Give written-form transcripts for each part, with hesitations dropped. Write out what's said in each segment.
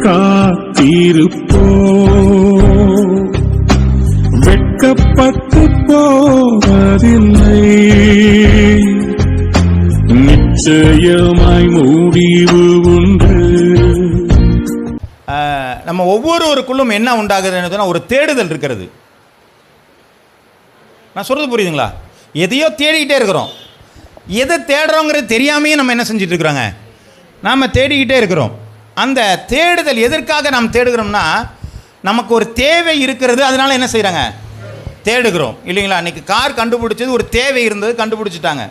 காத்திருப்போ, வெட்கப்பட்டு போவதில்லை, நிச்சயமாய் முடிவு உண்டு. நம்ம ஒவ்வொருவருக்குள்ளும் என்ன உண்டாகுதுன்னு ஒரு தேடுதல் இருக்கிறது. நான் சொல்றது புரியுதுங்களா? எதையோ தேடிக்கிட்டே இருக்கிறோம். எதை தேடுறோங்கிறது தெரியாமையே நம்ம என்ன செஞ்சுட்டு இருக்கிறோங்க, நாம் தேடிக்கிட்டே இருக்கிறோம். அந்த தேடுதல் எதற்காக நாம் தேடுகிறோம்னா, நமக்கு ஒரு தேவை இருக்கிறது, அதனால என்ன செய்கிறாங்க, தேடுகிறோம் இல்லைங்களா? இன்றைக்கி கார் கண்டுபிடிச்சது ஒரு தேவை இருந்தது, கண்டுபிடிச்சிட்டாங்க.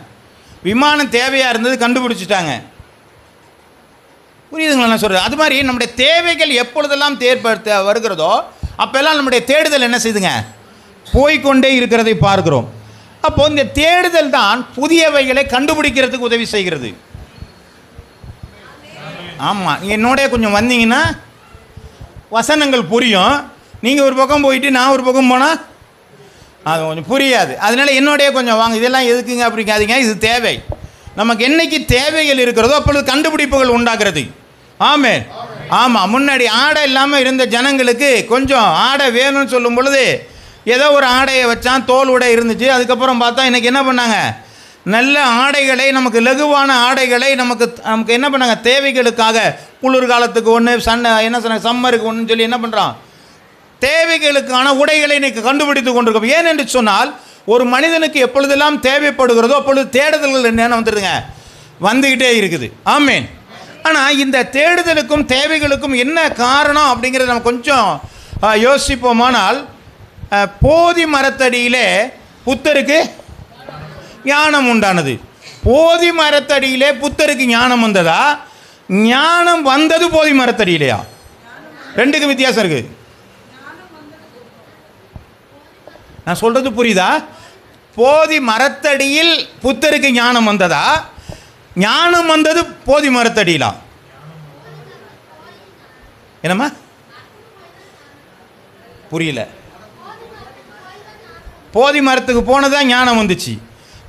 விமானம் தேவையாக இருந்தது, கண்டுபிடிச்சிட்டாங்க. புரியுதுங்களா நான் சொல்கிறது? அது மாதிரி நம்முடைய தேவைகள் எப்பொழுதெல்லாம் வருகிறதோ அப்போல்லாம் நம்முடைய தேடுதல் என்ன செய்யுதுங்க, போய்கொண்டே இருக்கிறதை பார்க்கிறோம். அப்போது இந்த தேடுதல் தான் புதியவைகளை கண்டுபிடிக்கிறதுக்கு உதவி செய்கிறது. ஆமாம், நீங்கள் என்னோடய கொஞ்சம் வந்தீங்கன்னா வசனங்கள் புரியும். நீங்கள் ஒரு பக்கம் போயிட்டு நான் ஒரு பக்கம் போனால் அது கொஞ்சம் புரியாது. அதனால் என்னோடய கொஞ்சம் வாங்க, இதெல்லாம் எதுக்குங்க அப்படிங்காதீங்க, இது தேவை. நமக்கு என்னைக்கு தேவைகள் இருக்கிறதோ அப்பொழுது கண்டுபிடிப்புகள் உண்டாகிறது. ஆமென். ஆமாம், முன்னாடி ஆடை இல்லாமல் இருந்த ஜனங்களுக்கு கொஞ்சம் ஆடை வேணும்னு சொல்லும் பொழுது ஏதோ ஒரு ஆடையை வச்சான், தோல் உடை இருந்துச்சு. அதுக்கப்புறம் பார்த்தா இன்றைக்கி என்ன பண்ணாங்க, நல்ல ஆடைகளை, நமக்கு லகுவான ஆடைகளை நமக்கு என்ன பண்ணாங்க, தேவைகளுக்காக குளிர்காலத்துக்கு ஒன்று, என்ன சொன்னாங்க, சம்மருக்கு ஒன்றுன்னு சொல்லி என்ன பண்ணுறான், தேவைகளுக்கான உடைகளை இன்றைக்கி கண்டுபிடித்து கொண்டிருக்கோம். ஏன் என்று சொன்னால், ஒரு மனிதனுக்கு எப்பொழுதெல்லாம் தேவைப்படுகிறதோ அப்பொழுது தேடுதல்கள் என்னென்ன வந்துடுதுங்க, வந்துக்கிட்டே இருக்குது. ஆமேன். ஆனால் இந்த தேடுதலுக்கும் தேவைகளுக்கும் என்ன காரணம் அப்படிங்கிறத நம்ம கொஞ்சம் யோசிப்போமானால், போதி மரத்தடியிலே புத்தருக்கு ஞானம் உண்டானது. போதி மரத்தடியிலே புத்தருக்கு ஞானம் வந்ததா, ஞானம் வந்தது போதி மரத்தடியிலையா? ரெண்டுக்கும் வித்தியாசம் இருக்குது. நான் சொல்கிறது புரியுதா? போதி மரத்தடியில் புத்தருக்கு ஞானம் வந்ததா, ஞானம் வந்தது போதி மரத்தடியிலா? என்னம்மா புரியல? போதி மரத்துக்கு போனதான் ஞானம் வந்துச்சு.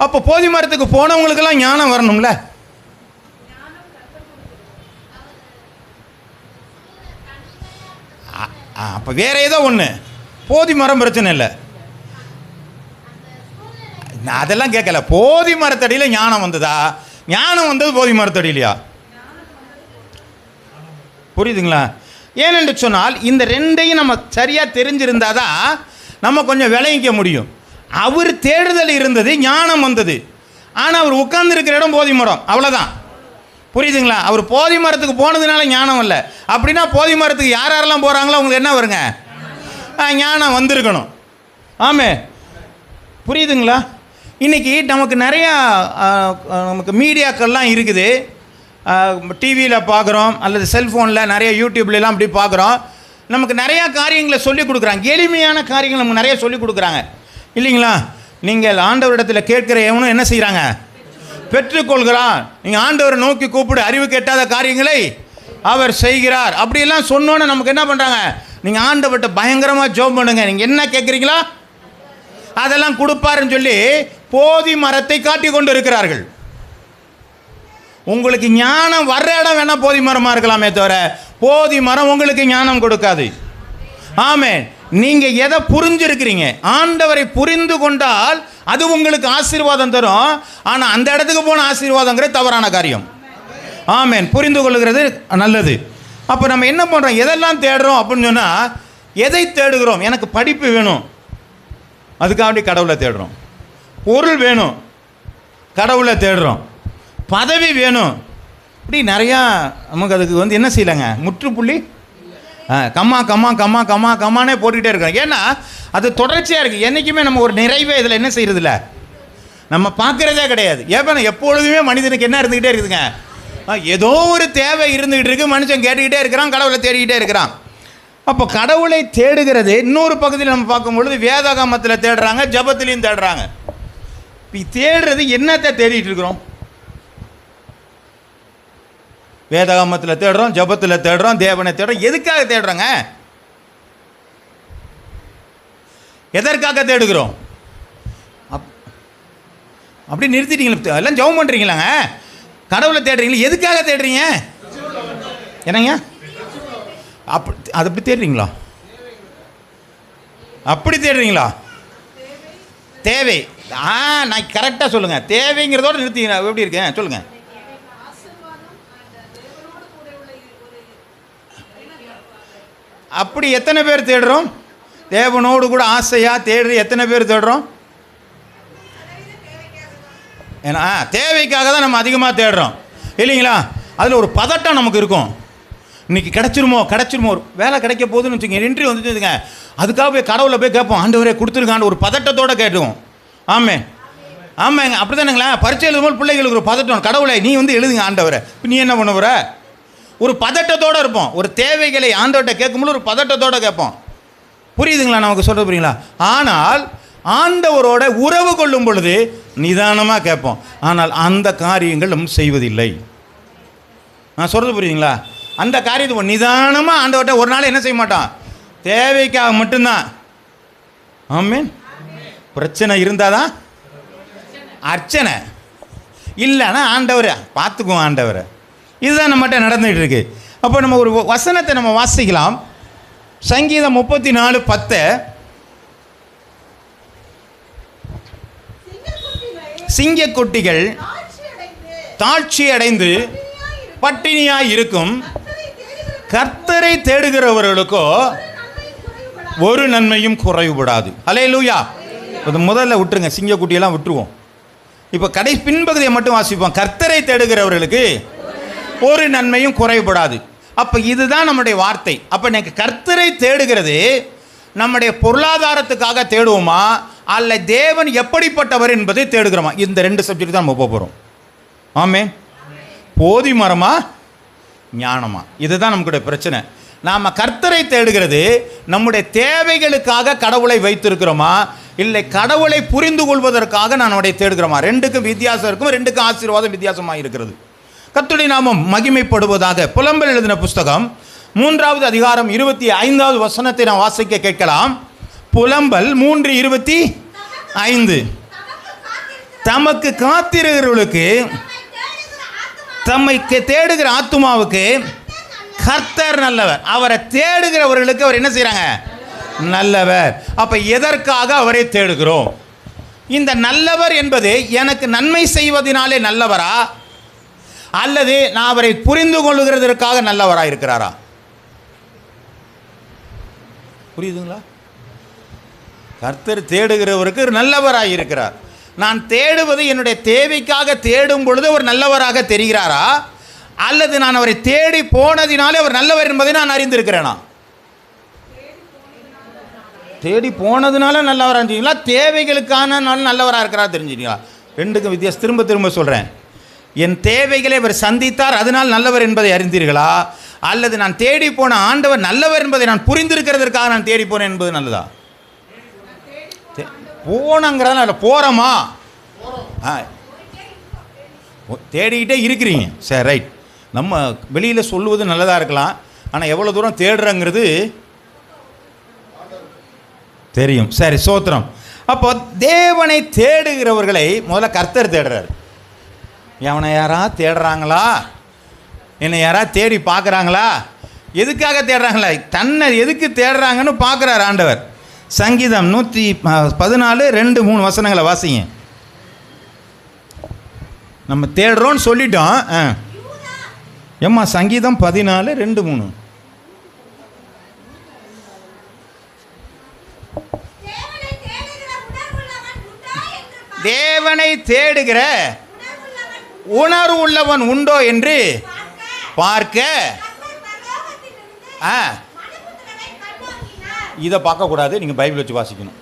அப்போ போதி மரத்துக்கு போனவங்களுக்கெல்லாம் ஞானம் வரணும்ல? அப்போ வேற ஏதோ ஒன்று, போதி மரம் பிரச்சனை இல்லை, நான் அதெல்லாம் கேட்கல. போதி மரத்தடியில் ஞானம் வந்ததா, ஞானம் வந்தது போதி மரத்தடியிலையா? புரியுதுங்களா? ஏனென்று சொன்னால் இந்த ரெண்டையும் நம்ம சரியாக தெரிஞ்சிருந்தாதான் நம்ம கொஞ்சம் விளைவிக்க முடியும். அவர் தேடுதல் இருந்தது, ஞானம் வந்தது. ஆனால் அவர் உட்கார்ந்து இருக்கிற இடம் போதி மரம், அவ்வளோதான். புரியுதுங்களா? அவர் போதி மரத்துக்கு போனதுனால ஞானம் இல்லை. அப்படின்னா போதி மரத்துக்கு யார் யாரெல்லாம் போகிறாங்களோ அவங்களுக்கு என்ன வருங்க, ஞானம் வந்திருக்கணும். ஆமே, புரியுதுங்களா? இன்றைக்கி நமக்கு நிறையா நமக்கு மீடியாக்கள்லாம் இருக்குது. டிவியில் பார்க்குறோம், அல்லது செல்ஃபோனில் நிறைய யூடியூப்லாம் அப்படி பார்க்குறோம். நமக்கு நிறையா காரியங்களை சொல்லிக் கொடுக்குறாங்க, எளிமையான காரியங்கள் நமக்கு நிறைய சொல்லிக் கொடுக்குறாங்க இல்லைங்களா? நீங்கள் ஆண்டவரிடத்தில் கேட்குற எவனும் என்ன செய்கிறாங்க, பெற்றுக்கொள்கிறான். நீங்கள் ஆண்டவரை நோக்கி கூப்பிடு, அறிவு கெட்டாத காரியங்களை அவர் செய்கிறார். அப்படியெல்லாம் சொன்னோன்னு நமக்கு என்ன பண்ணுறாங்க, நீங்கள் ஆண்டவர்கிட்ட பயங்கரமாக ஜெபம் பண்ணுங்க, நீங்கள் என்ன கேட்குறீங்களா அதெல்லாம் கொடுப்பாருன்னு சொல்லி போதி மரத்தை காட்டி கொண்டு இருக்கிறார்கள். உங்களுக்கு ஞானம் வர்ற இடம் வேணால் போதி மரமாக இருக்கலாமே தவிர போதி மரம் உங்களுக்கு ஞானம் கொடுக்காது. ஆமென். நீங்கள் எதை புரிஞ்சிருக்கிறீங்க, ஆண்டவரை புரிந்து கொண்டால் அது உங்களுக்கு ஆசீர்வாதம் தரும். ஆனால் அந்த இடத்துக்கு போன ஆசீர்வாதங்கிறது தவறான காரியம். ஆமென். புரிந்து கொள்ளுகிறது நல்லது. அப்போ நம்ம என்ன பண்ணுறோம், எதெல்லாம் தேடுறோம் அப்படின்னு சொன்னால், எதை தேடுகிறோம், எனக்கு படிப்பு வேணும், அதுக்காண்டி கடவுளை தேடுறோம். பொருள் வேணும், கடவுளை தேடுறோம். பதவி வேணும், இப்படி நிறையா நமக்கு அதுக்கு என்ன செய்யலைங்க, முற்றுப்புள்ளி கம்மா கம்மா கம்மா கம்மா கம்மானே போட்டுக்கிட்டே இருக்கோம். ஏன்னா அது தொடர்ச்சியாக இருக்குது. என்றைக்குமே நம்ம ஒரு நிறைவே இதில் என்ன செய்கிறதில்ல, நம்ம பார்க்குறதே கிடையாது. ஏன்னா எப்பொழுதுமே மனிதனுக்கு என்ன இருந்துக்கிட்டே இருக்குதுங்க, ஏதோ ஒரு தேவை இருந்துக்கிட்டு இருக்குது, மனுஷன் கேட்டுக்கிட்டே இருக்கிறான், கடவுளை தேடிக்கிட்டே இருக்கிறான். அப்போ கடவுளை தேடுகிறது இன்னொரு பகுதியில் நம்ம பார்க்கும்பொழுது வேதாகமத்தில் தேடுறாங்க, ஜபத்திலையும் தேடுறாங்க. இப்போ தேடுறது என்னத்தை தேடிட்டு இருக்கிறோம், வேதாகமத்தில் தேடுறோம், ஜபத்தில் தேடுறோம், தேவனை தேடுறோம். எதுக்காக தேடுறோங்க, எதற்காக தேடுகிறோம்? அப்படி நிறுத்திட்டீங்களா? எல்லாம் ஜெபம் பண்ணுறீங்களாங்க, கடவுளை தேடுறீங்களா? எதுக்காக தேடுறீங்க? என்னங்க அது அப்படி தேடுறீங்களா? அப்படி தேடுறீங்களா? தேவை. நான் கரெக்டாக சொல்லுங்கள். தேவைங்கிறதோடு நிறுத்திங்க. எப்படி இருக்கேன் சொல்லுங்கள். அப்படி எத்தனை பேர் தேடுறோம்? தேவனோடு கூட ஆசையாக தேடுற எத்தனை பேர் தேடுறோம்? ஏன்னா தேவைக்காக தான் நம்ம அதிகமாக தேடுறோம் இல்லைங்களா? அதில் ஒரு பதட்டம் நமக்கு இருக்கும். இன்றைக்கி கிடச்சிருமோ ஒரு வேலை கிடைக்க போகுதுன்னு வச்சுக்கோங்க, இன்ட்ரிவ் வந்துட்டுங்க, அதுக்காக போய் கடவுளை போய் கேட்போம், ஆண்டவரே கொடுத்துருக்கான்னு ஒரு பதட்டத்தோடு கேட்டுவோம். ஆமாங்க அப்படி தானுங்களா? பரீட்சை எழுதும்போது பிள்ளைகளுக்கு ஒரு பதட்டம், கடவுளை நீ எழுதுங்க ஆண்டவரை, நீ என்ன பண்ணுவற? ஒரு பதட்டத்தோடு இருப்போம். ஒரு தேவைகளை ஆண்டவர்கிட்ட கேட்கும்போது ஒரு பதட்டத்தோடு கேட்போம். புரியுதுங்களா நமக்கு சொல்கிறது? புரியுங்களா? ஆனால் ஆண்டவரோட உறவு கொள்ளும் பொழுது நிதானமாக கேட்போம். ஆனால் அந்த காரியங்கள் நம்ம செய்வதில்லை. நான் சொல்கிறது புரியுதுங்களா? அந்த காரியத்தை நிதானமாக ஆண்டவர்கிட்ட ஒரு நாள் என்ன செய்ய மாட்டான், தேவைக்காக மட்டும்தான். ஆமீன். பிரச்சனை இருந்தால் தான் அர்ச்சனை, இல்லைன்னா ஆண்டவரை பார்த்துக்குவோம். ஆண்டவரை இதுதான் நம்மகிட்ட நடந்துகிட்டு இருக்கு. அப்போ நம்ம ஒரு வசனத்தை நம்ம வாசிக்கலாம். சங்கீதம் 34:10. சிங்கக்குட்டிகள் தாழ்ச்சி அடைந்து பட்டினியாய் இருக்கும், கர்த்தரை தேடுகிறவர்களுக்கோ ஒரு நன்மையும் குறைவுபடாது. அல்லேலூயா. முதல்ல விட்டுருங்க, சிங்கக்குட்டியெல்லாம் விட்டுருவோம். இப்போ பின்பகுதியை மட்டும் வாசிப்போம். கர்த்தரை தேடுகிறவர்களுக்கு ஒரு நன்மையும் குறைவுபடாது. அப்போ இதுதான் நம்முடைய வார்த்தை. அப்போ எனக்கு கர்த்தரை தேடுகிறது நம்முடைய பொருளாதாரத்துக்காக தேடுவோமா, அல்ல தேவன் எப்படிப்பட்டவர் என்பதை தேடுகிறோமா? இந்த 2 சப்ஜெக்ட் தான் நம்ம போகிறோம். ஆமென். போதி மரமா ஞானமா, இதுதான் நமக்குடைய பிரச்சனை. நாம் கர்த்தரை தேடுகிறது நம்முடைய தேவைகளுக்காக கடவுளை வைத்திருக்கிறோமா, இல்லை கடவுளை புரிந்து கொள்வதற்காக நான் அவனை தேடுகிறோமா? 2க்கும் வித்தியாசம் இருக்கும். 2க்கும் ஆசீர்வாதம் வித்தியாசமாக இருக்கிறது. கர்த்தருடைய நாமம் மகிமைப்படுவதாக. புலம்பல் எழுதின புஸ்தகம் 3வது அதிகாரம் 25வது வசனத்தை நான் வாசிக்க கேட்கலாம். புலம்பல் 3:25. தமக்கு காத்திருக்கிறவர்களுக்கு, தம்மை தேடுகிற ஆத்துமாவுக்கு கர்த்தர் நல்லவர். அவரை தேடுகிறவர்களுக்கு அவர் என்ன செய்கிறாங்க? நல்லவர். அப்போ எதற்காக அவரை தேடுகிறோம்? இந்த நல்லவர் என்பது எனக்கு நன்மை செய்வதனாலே நல்லவரா, அல்லது நான் அவரை புரிந்து கொள்ளுகிறதற்காக நல்லவராக இருக்கிறாரா? புரியுதுங்களா? கர்த்தர் தேடுகிறவருக்கு நல்லவராக இருக்கிறார். நான் தேடுவது என்னுடைய தேவைக்காக தேடும் பொழுது அவர் நல்லவராக தெரிகிறாரா, அல்லது நான் அவரை தேடி போனதினாலே அவர் நல்லவர் என்பதை நான் அறிந்திருக்கிறேனா? தேடி போனதுனால நல்லவராக தெரிஞ்சுங்களா, தேவைகளுக்கான நல்லவராக இருக்கிறா தெரிஞ்சுங்களா? 2க்கும் வித்தியாசம். திரும்ப சொல்கிறேன். என் தேவைகளை அவர் சந்தித்தார், அதனால் நல்லவர் என்பதை அறிந்தீர்களா, அல்லது நான் தேடி போன ஆண்டவர் நல்லவர் என்பதை நான் புரிந்திருக்கிறதற்காக நான் தேடி போனேன் என்பது நல்லதா? போனங்கிறத போகிறோமா? தேடிக்கிட்டே இருக்கிறீங்க. சரி, ரைட். நம்ம வெளியில் சொல்லுவது நல்லதாக இருக்கலாம், ஆனால் எவ்வளோ தூரம் தேடுறங்கிறது தெரியும். சரி, சோத்திரம். அப்போ தேவனை தேடுகிறவர்களை முதல்ல கர்த்தர் தேடுறார். அவனை யாரா தேடுறாங்களா, என்னை யாரா தேடி பார்க்குறாங்களா, எதுக்காக தேடுறாங்களா, தன்னை எதுக்கு தேடுறாங்கன்னு பார்க்குறார் ஆண்டவர். சங்கீதம் 114:2-3 வசனங்களை வாசிங்க. நம்ம தேடுறோன்னு சொல்லிட்டோம். ஏம்மா சங்கீதம் 14:2-3. தேவனை தேடுகிற உணர்வு உள்ளவன் உண்டோ என்று பார்க்க. இதை பார்க்கக்கூடாது, நீங்கள் பைபிள் வச்சு வாசிக்கணும்.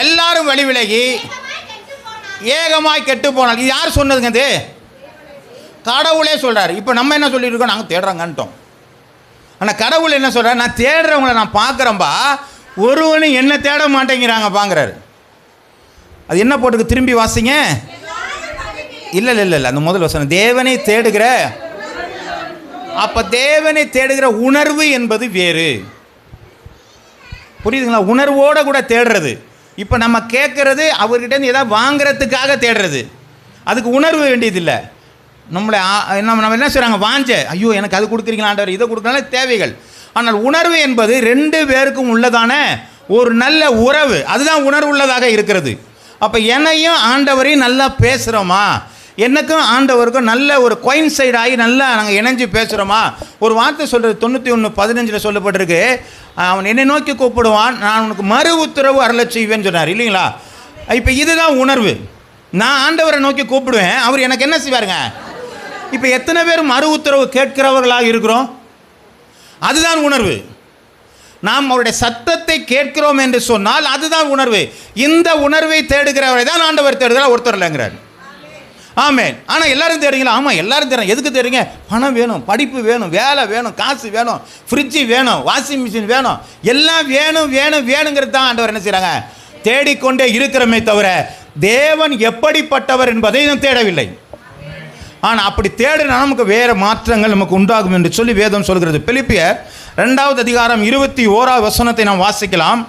எல்லாரும் வழி விலகி ஏகமாய் கெட்டு போனால். இது யார் சொன்னதுங்க? இது கடவுளே சொல்கிறார். இப்போ நம்ம என்ன சொல்லிட்டு இருக்கோம்? நாங்கள் தேடுறாங்கன்ட்டோம். ஆனால் கடவுள் என்ன சொல்கிறார்? நான் தேடுறவங்களை நான் பார்க்குறேன்பா, ஒருவனும் என்ன தேட மாட்டேங்கிறாங்க பாங்கிறாரு. அது என்ன போட்டுக்கு? திரும்பி வாசிங்க. இல்லை, அந்த முதல் வசனம் தேவனை தேடுகிற. அப்போ தேவனை தேடுகிற உணர்வு என்பது வேறு. புரியுதுங்களா? உணர்வோடு கூட தேடுறது. இப்போ நம்ம கேட்குறது அவர்கிட்ட ஏதாவது வாங்கிறதுக்காக தேடுறது, அதுக்கு உணர்வு வேண்டியதில்லை. நம்ம என்ன செய்கிறாங்க, வாஞ்ச, ஐயோ எனக்கு அது கொடுக்குறீங்களா ஆண்டவர், இதை கொடுக்குறனால தேவைகள். ஆனால் உணர்வு என்பது 2 பேருக்கும் உள்ளதான ஒரு நல்ல உறவு, அதுதான் உணர்வு உள்ளதாக இருக்கிறது. அப்போ என்னையும் ஆண்டவரையும் நல்லா பேசுகிறோமா, எனக்கும் ஆண்டவருக்கும் நல்ல ஒரு கோயின்சைட் ஆகி நல்லா நாங்கள் இணைஞ்சு பேசுகிறோமா. ஒரு வார்த்தை சொல்கிறது 91:15 சொல்லப்பட்டிருக்கு, அவன் என்னை நோக்கி கூப்பிடுவான், நான் உனக்கு மறு உத்தரவு அருளச் செய்வேன்னு சொன்னார் இல்லைங்களா. இப்போ இதுதான் உணர்வு. நான் ஆண்டவரை நோக்கி கூப்பிடுவேன், அவர் எனக்கு என்ன செய்வாருங்க. இப்போ எத்தனை பேர் மறு உத்தரவு கேட்கிறவர்களாக இருக்கிறோம், அதுதான் உணர்வு. நாம் அவருடைய சத்தத்தை கேட்கிறோம் என்று சொன்னால் அதுதான் உணர்வு. இந்த உணர்வை தேடுகிறவரை தான் ஆண்டவர் தேடுகிறார், ஒருத்தர் இல்லைங்கிறார். ஆமென். ஆனால் எல்லாரும் தேடுங்களா? ஆமாம், எல்லாரும் தேடுறோம். எதுக்கு தேடுங்க? பணம் வேணும், படிப்பு வேணும், வேலை வேணும், காசு வேணும், ஃப்ரிட்ஜு வேணும், வாஷிங் மிஷின் வேணும், எல்லாம் வேணும் வேணும் வேணுங்கிறது தான் ஆண்டவர் என்ன செய்கிறாங்க, தேடிக்கொண்டே இருக்கிறமே தவிர தேவன் எப்படிப்பட்டவர் என்பதை நாம் தேடவில்லை. ஆனால் அப்படி தேடினா நமக்கு வேறு மாற்றங்கள் நமக்கு உண்டாகும் என்று சொல்லி வேதம் சொல்கிறது. பிலிப்பியர் 2வது அதிகாரம் 21வது வசனத்தை நாம் வாசிக்கலாம்.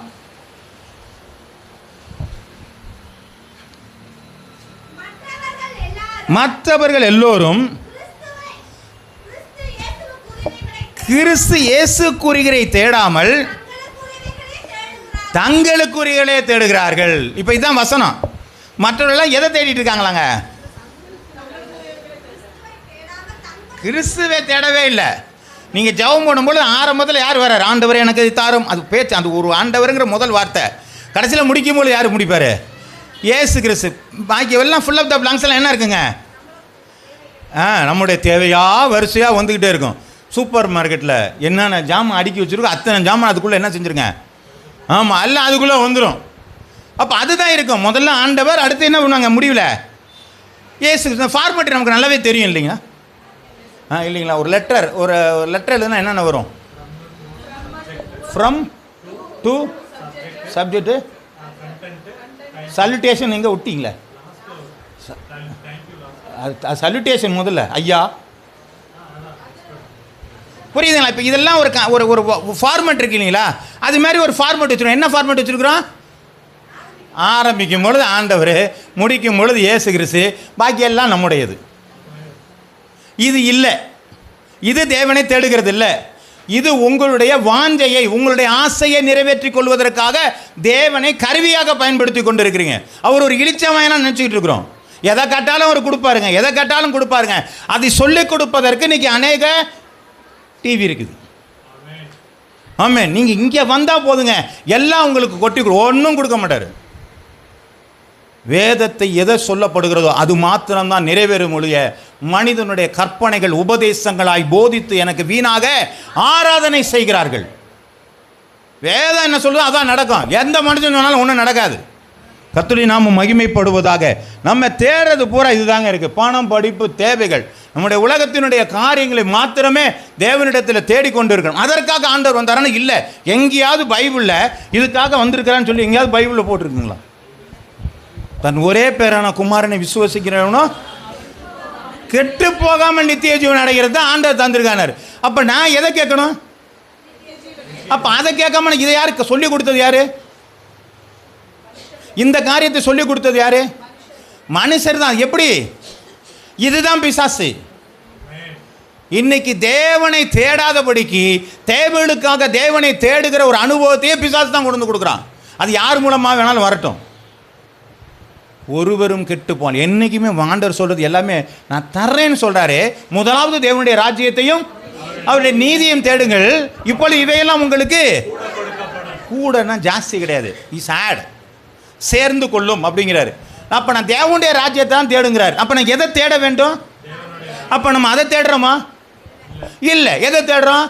மற்றவர்கள் எல்லோரும் கிறிஸ்து இயேசுக்குரியவரை தேடாமல் தங்களுக்குரியவர்களே தேடுகிறார்கள். இப்போ இதுதான் வசனம். மற்றவர்கள்லாம் எதை தேடிட்டு இருக்காங்களாங்க? கிறிஸ்துவை தேடவே இல்லை. நீங்கள் ஜெபம் பண்ணும்போது ஆரம்பத்தில் யார் வர்றார்? ஆண்டவர் எனக்கு இது தாரும், அது பேச்சு, அந்த ஒரு ஆண்டவருங்கிற முதல் வார்த்தை. கடைசியில் முடிக்கும்போது யார் முடிப்பார்? ஏசு கிறிஸ்து. பாக்கி எல்லாம் ஃபுல் ஆஃப் த பிளாங்க்ஸ் எல்லாம் என்ன இருக்குங்க? நம்முடைய தேவையாக வரிசையாக வந்துக்கிட்டே இருக்கும். சூப்பர் மார்க்கெட்டில் என்னென்ன ஜாமான் அடுக்கி வச்சுருக்கோம், அத்தனை ஜாமான் அதுக்குள்ளே என்ன செஞ்சுருங்க, ஆமாம் எல்லாம் அதுக்குள்ளே வந்துடும். அப்போ அதுதான் இருக்கும். முதல்ல ஆண்டவர், அடுத்து என்ன பண்ணுவாங்க முடிவில் ஏசு கிறிஸ்து. ஃபார்மேட் நமக்கு நல்லாவே தெரியும் இல்லைங்க, இல்லைங்களா. ஒரு லெட்டர் எழுதுனா என்னென்ன வரும்? ஃப்ரம் டு சப்ஜெக்டு சல்யூட்டேஷன் எங்கே விட்டீங்களே, சல்யூட்டேஷன் முதல்ல ஐயா, புரியுதுங்களா. இப்போ இதெல்லாம் ஒரு ஒரு ஃபார்மேட் இருக்கு இல்லைங்களா, அது மாதிரி ஒரு ஃபார்மேட் வச்சுருக்கோம். என்ன ஃபார்மேட் வச்சுருக்குறோம்? ஆரம்பிக்கும் பொழுது ஆண்டவர், முடிக்கும் பொழுது இயேசு கிறிஸ்து, பாக்கி எல்லாம் நம்முடையது. இது இல்லை, இது தேவனை தேடுகிறது இல்லை. இது உங்களுடைய வாஞ்சையை, உங்களுடைய ஆசையை நிறைவேற்றிக் கொள்வதற்காக தேவனை கருவியாக பயன்படுத்தி கொண்டு இருக்கிறீங்க. அவர் ஒரு இளிச்சவாயனா நினச்சிக்கிட்டு இருக்கிறோம். எதை கேட்டாலும் அவர் கொடுப்பாருங்க, எதை கேட்டாலும் கொடுப்பாருங்க. அதை சொல்லிக் கொடுப்பதற்கு இன்னைக்கு அநேக டிவி இருக்குது. ஆமாம், நீங்கள் இங்கே வந்தால் போதுங்க, எல்லாம் உங்களுக்கு கொட்டி ஒன்றும் கொடுக்க மாட்டார். வேதத்தை எதை சொல்லப்படுகிறதோ அது மாத்திரம்தான் நிறைவேறும் ஒழிய மனிதனுடைய கற்பனைகள் உபதேசங்களாய் போதித்து எனக்கு வீணாக ஆராதனை செய்கிறார்கள். வேதம் என்ன சொல்லுதோ அதான் நடக்கும். எந்த மனுஷன் சொன்னாலும் ஒன்றும் நடக்காது. கர்த்தருடைய நாமம் மகிமைப்படுவதாக. நம்ம தேடுறது பூரா இதுதாங்க இருக்குது. பணம், படிப்பு, தேவைகள், நம்முடைய உலகத்தினுடைய காரியங்களை மாத்திரமே தேவனிடத்தில் தேடிக்கொண்டு இருக்கணும். அதற்காக ஆண்டவர் வந்தாரான்னு இல்லை. எங்கேயாவது பைபிளில் இதுக்காக வந்திருக்கிறான்னு சொல்லி எங்கேயாவது பைபிளில் போட்டிருக்குங்களா? தன் ஒரே பேரான குமாரனை விசுவசிக்கிறவனோ கெட்டு போகாமல் நித்திய ஜீவன் அடைகிறது தான் ஆண்டவர் தந்திருக்கானார். அப்போ நான் எதை கேட்கணும்? அப்போ அதை கேட்காம இதை யாருக்கு சொல்லிக் கொடுத்தது? யாரு இந்த காரியத்தை சொல்லிக் கொடுத்தது? யாரு? மனுஷர் தான். எப்படி? இதுதான் பிசாசு. இன்னைக்கு தேவனை தேடாதபடிக்கு தேவனுக்காக தேவனை தேடுகிற ஒரு அனுபவத்தையே பிசாசு தான் கொண்டு வந்து கொடுக்குறான். அது யார் மூலமாக வேணாலும் வரட்டும். ஒருவரும் கெட்டு போன என்றைக்குமே ஆண்டவர் சொல்கிறது எல்லாமே நான் தர்றேன்னு சொல்கிறாரு. முதலாவது தேவனுடைய ராஜ்யத்தையும் அவருடைய நீதியும் தேடுங்கள், இப்பொழுது இவையெல்லாம் உங்களுக்கு கூடனா ஜாஸ்தி கிடையாது, இஸ் ஆட், சேர்ந்து கொள்ளும் அப்படிங்கிறாரு. அப்போ நான் தேவனுடைய ராஜ்யத்தை தான் தேடுங்கிறார். அப்போ நான் எதை தேட வேண்டும்? அப்போ நம்ம அதை தேடுறோமா? இல்லை. எதை தேடுறோம்?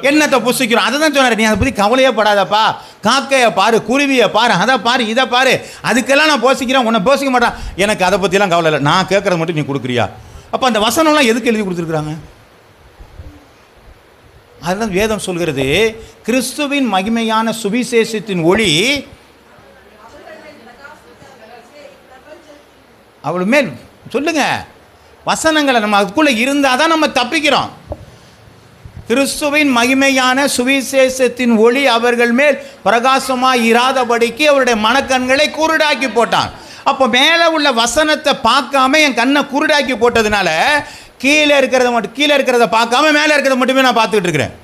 என்னத்தை புசிக்கிறோம். அதை தான் சொன்னார். நீ அதை பற்றி கவலையே படாதப்பா, காக்கையை பாரு, குருவியை பாரு, அதை பாரு, இதை பாரு, அதுக்கெல்லாம் நான் போசிக்கிறேன், உன்னை போசிக்க மாட்டான். எனக்கு அதை பற்றிலாம் கவலை இல்லை, நான் கேட்குறது மட்டும் நீ கொடுக்குறியா? அப்போ அந்த வசனம்லாம் எதுக்கு எழுதி கொடுத்துருக்குறாங்க? அதுதான் வேதம் சொல்கிறது. கிறிஸ்துவின் மகிமையான சுவிசேஷத்தின் ஒளி அவள் மேல் சொல்லுங்க. வசனங்களை நம்ம அதுக்குள்ளே இருந்தால் தான் நம்ம தப்பிக்கிறோம். கிறிஸ்துவின் மகிமையான சுவிசேஷத்தின் ஒளி அவர்கள் மேல் பிரகாசமாக இராதபடிக்கு அவருடைய மனக்கண்களை குருடாக்கி போட்டான். அப்போ மேலே உள்ள வசனத்தை பார்க்காம என் கண்ணை குருடாக்கி போட்டதுனால கீழே இருக்கிறத பார்க்காம மேலே இருக்கிறத மட்டுமே நான் பார்த்துக்கிட்டு இருக்கிறேன்.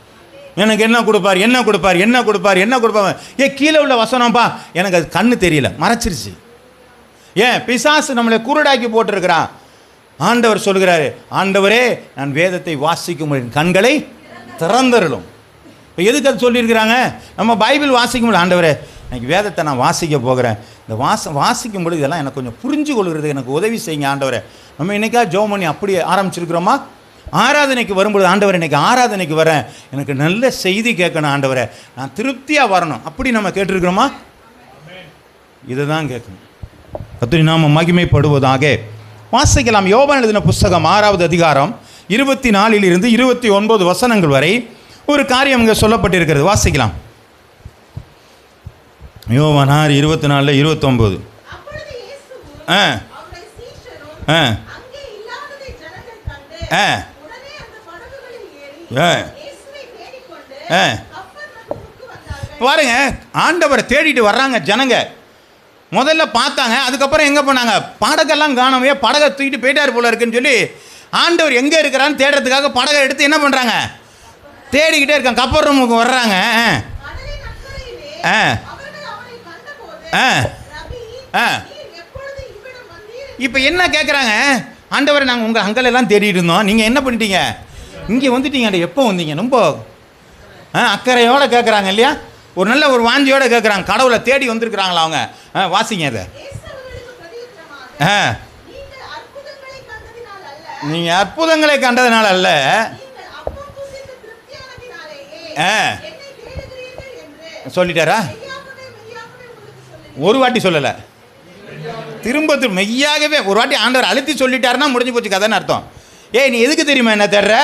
எனக்கு என்ன கொடுப்பார். கீழே உள்ள வசனம்ப்பா எனக்கு அது கண்ணு தெரியல, மறைச்சிருச்சு. ஏன்? பிசாசு நம்மளை குருடாக்கி போட்டிருக்கிறான். ஆண்டவர் சொல்கிறாரு, ஆண்டவரே நான் வேதத்தை வாசிக்கும் கண்களை திறந்தருளும். இப்போ எதுக்கு அது சொல்லியிருக்கிறாங்க? நம்ம பைபிள் வாசிக்க முடியல. ஆண்டவரே எனக்கு வேதத்தை நான் வாசிக்க போகிறேன், இந்த வாசிக்கும் பொழுது இதெல்லாம் எனக்கு கொஞ்சம் புரிஞ்சு கொள்கிறது எனக்கு உதவி செய்யுங்க ஆண்டவரே. நம்ம இன்னைக்கா ஜெபம் பண்ணி அப்படி ஆரம்பிச்சிருக்கிறோமா? ஆராதனைக்கு வரும்பொழுது ஆண்டவர் இன்னைக்கு ஆராதனைக்கு வரேன், எனக்கு நல்ல செய்தி கேட்கணும் ஆண்டவரே, நான் திருப்தியாக வரணும், அப்படி நம்ம கேட்டிருக்கிறோமா? இதை தான் கேட்கணும். கர்த்தருடைய நாமம் மகிமைப்படுவதாக. வாசிக்கலாம். யோவான் எழுதின புஸ்தகம் 6வது அதிகாரம் 24 29 வசனங்கள் வரை ஒரு காரியம் இங்கே சொல்லப்பட்டிருக்கிறது. வாசிக்கலாம். யோவான் 6 24 29. பாருங்க, ஆண்டவரை தேடிட்டு வர்றாங்க ஜனங்க. முதல்ல பார்த்தாங்க, அதுக்கப்புறம் எங்கே போனாங்க? படகெல்லாம் காணவே, படகை தூக்கிட்டு போயிட்டார் போல இருக்குன்னு சொல்லி ஆண்டவர் எங்கே இருக்கிறான்னு தேடுறதுக்காக படகை எடுத்து என்ன பண்ணுறாங்க? தேடிக்கிட்டே இருக்காங்க. கப்பர்நகூமுக்கு வர்றாங்க. இப்போ என்ன கேட்குறாங்க? ஆண்டவரை நாங்கள் உங்கள் அங்கெல்லாம் தேடிட்டு இருந்தோம், நீங்கள் என்ன பண்ணிட்டீங்க? இங்கே வந்துட்டீங்க. எப்போ வந்தீங்க? ரொம்ப அக்கறையோடு கேட்குறாங்க இல்லையா? ஒரு நல்ல ஒரு வாஞ்சியோடு கேட்குறாங்க. கடவுளை தேடி வந்திருக்கிறாங்களா அவங்க? வாசிங்க அதை. நீங்கள் அற்புதங்களை கண்டதுனால அல்ல, சொல்லிட்டாரா? ஒரு வாட்டி சொல்லலை, திரும்ப மெய்யாகவே ஒரு வாட்டி ஆண்டவர் அழுத்தி சொல்லிட்டாருன்னா முடிஞ்சு போச்சு கதைன்னு அர்த்தம். நீ எதுக்கு தெரியுமா என்ன தேடுற?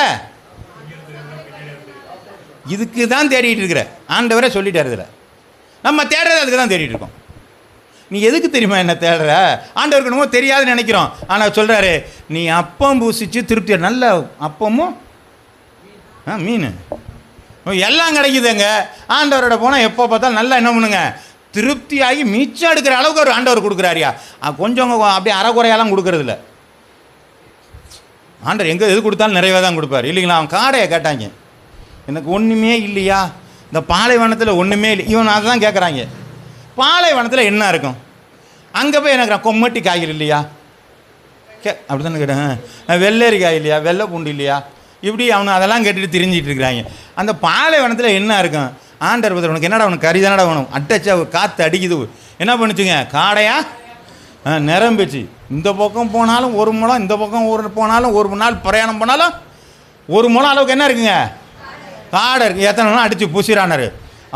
இதுக்கு தான் தேடிட்டு இருக்கிற. ஆண்டவரே சொல்லிட்டாரு. இதில் நம்ம தேடுறது அதுக்கு தான் தேடிட்டு இருக்கோம். நீ எதுக்கு தெரியுமா என்ன தேடுற? ஆண்டவருக்கு என்னமோ தெரியாதுன்னு நினைக்கிறோம். ஆனால் சொல்கிறாரு, நீ அப்பம் பூசிச்சு திருப்தி, நல்ல அப்பமும் மீன் எல்லாம் கிடைக்குதுங்க. ஆண்டவரோட போனால் எப்போ பார்த்தாலும் நல்லா என்ன பண்ணுங்க, திருப்தியாகி மிச்சம் எடுக்கிற அளவுக்கு ஒரு ஆண்டவர் கொடுக்குறாரியா. கொஞ்சம் அப்படியே அறக்குறையெல்லாம் கொடுக்கறது இல்லை. ஆண்டவர் எங்கே எது கொடுத்தாலும் நிறைவே தான் கொடுப்பார் இல்லைங்களா? அவன் காடையை கேட்டாங்க, எனக்கு ஒன்றுமே இல்லையா, இந்த பாலைவனத்தில் ஒன்றுமே இல்லை. இவன் அதை தான் கேட்குறாங்க, பாலைவனத்தில் என்ன இருக்கும்? அங்கே போய் எனக்கு கொம்மட்டி காய்கறி இல்லையா, அப்படி தானே கேட்டேன். வெள்ளரி காய் இல்லையா, வெள்ளை பூண்டு இல்லையா, இப்படி அவனு அதெல்லாம் கேட்டுட்டு திரிஞ்சிட்டு இருக்கிறாங்க. அந்த பாலைவனத்தில் என்ன இருக்கும்? ஆண்டர் பத்திர உனக்கு என்னடா, உனக்கு கறி தானடா வேணும். அட்டச்சா காற்று அடிக்குது, என்ன பண்ணுச்சுங்க? காடையா நிரம்பிச்சு. இந்த பக்கம் போனாலும் ஒரு முழம், இந்த பக்கம் போனாலும் ஒரு நாள் பிரயாணம் போனாலும் ஒரு முழம் அளவுக்கு என்ன இருக்குங்க? காடை இருக்குது. எத்தனை நாள் அடித்து பூசிறானாரு.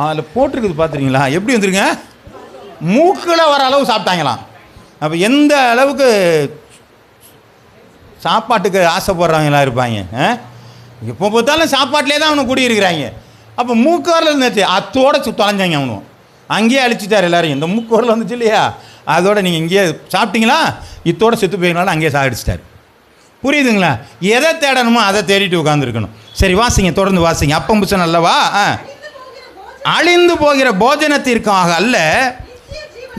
அதில் போட்டிருக்குது பார்த்துருங்களா? எப்படி வந்துருங்க? மூக்கில் வர அளவு சாப்பிட்டாங்களாம். அப்போ எந்த அளவுக்கு சாப்பாட்டுக்கு ஆசைப்படுறவங்களாம் இருப்பாங்க. எப்போ பார்த்தாலும் சாப்பாட்டிலே தான் அவனை குடியிருக்கிறாங்க. அப்போ மூக்கோரில் இருந்துச்சு, அத்தோட தொலைஞ்சாங்க. அவனும் அங்கேயே அழிச்சிட்டார் எல்லாரையும். இந்த மூக்கோரில் வந்துச்சு இல்லையா, அதோட நீங்கள் இங்கேயே சாப்பிட்டீங்களா, இத்தோட செத்து போயிங்களாலும் அங்கேயே சாகடிச்சிட்டார். புரியுதுங்களா? எதை தேடணுமோ அதை தேடிட்டு உட்காந்துருக்கணும். சரி வாசிங்க, தொடர்ந்து வாசிங்க. அப்பம் புசன் அல்லவா? அழிந்து போகிற போஜனத்திற்காக அல்ல,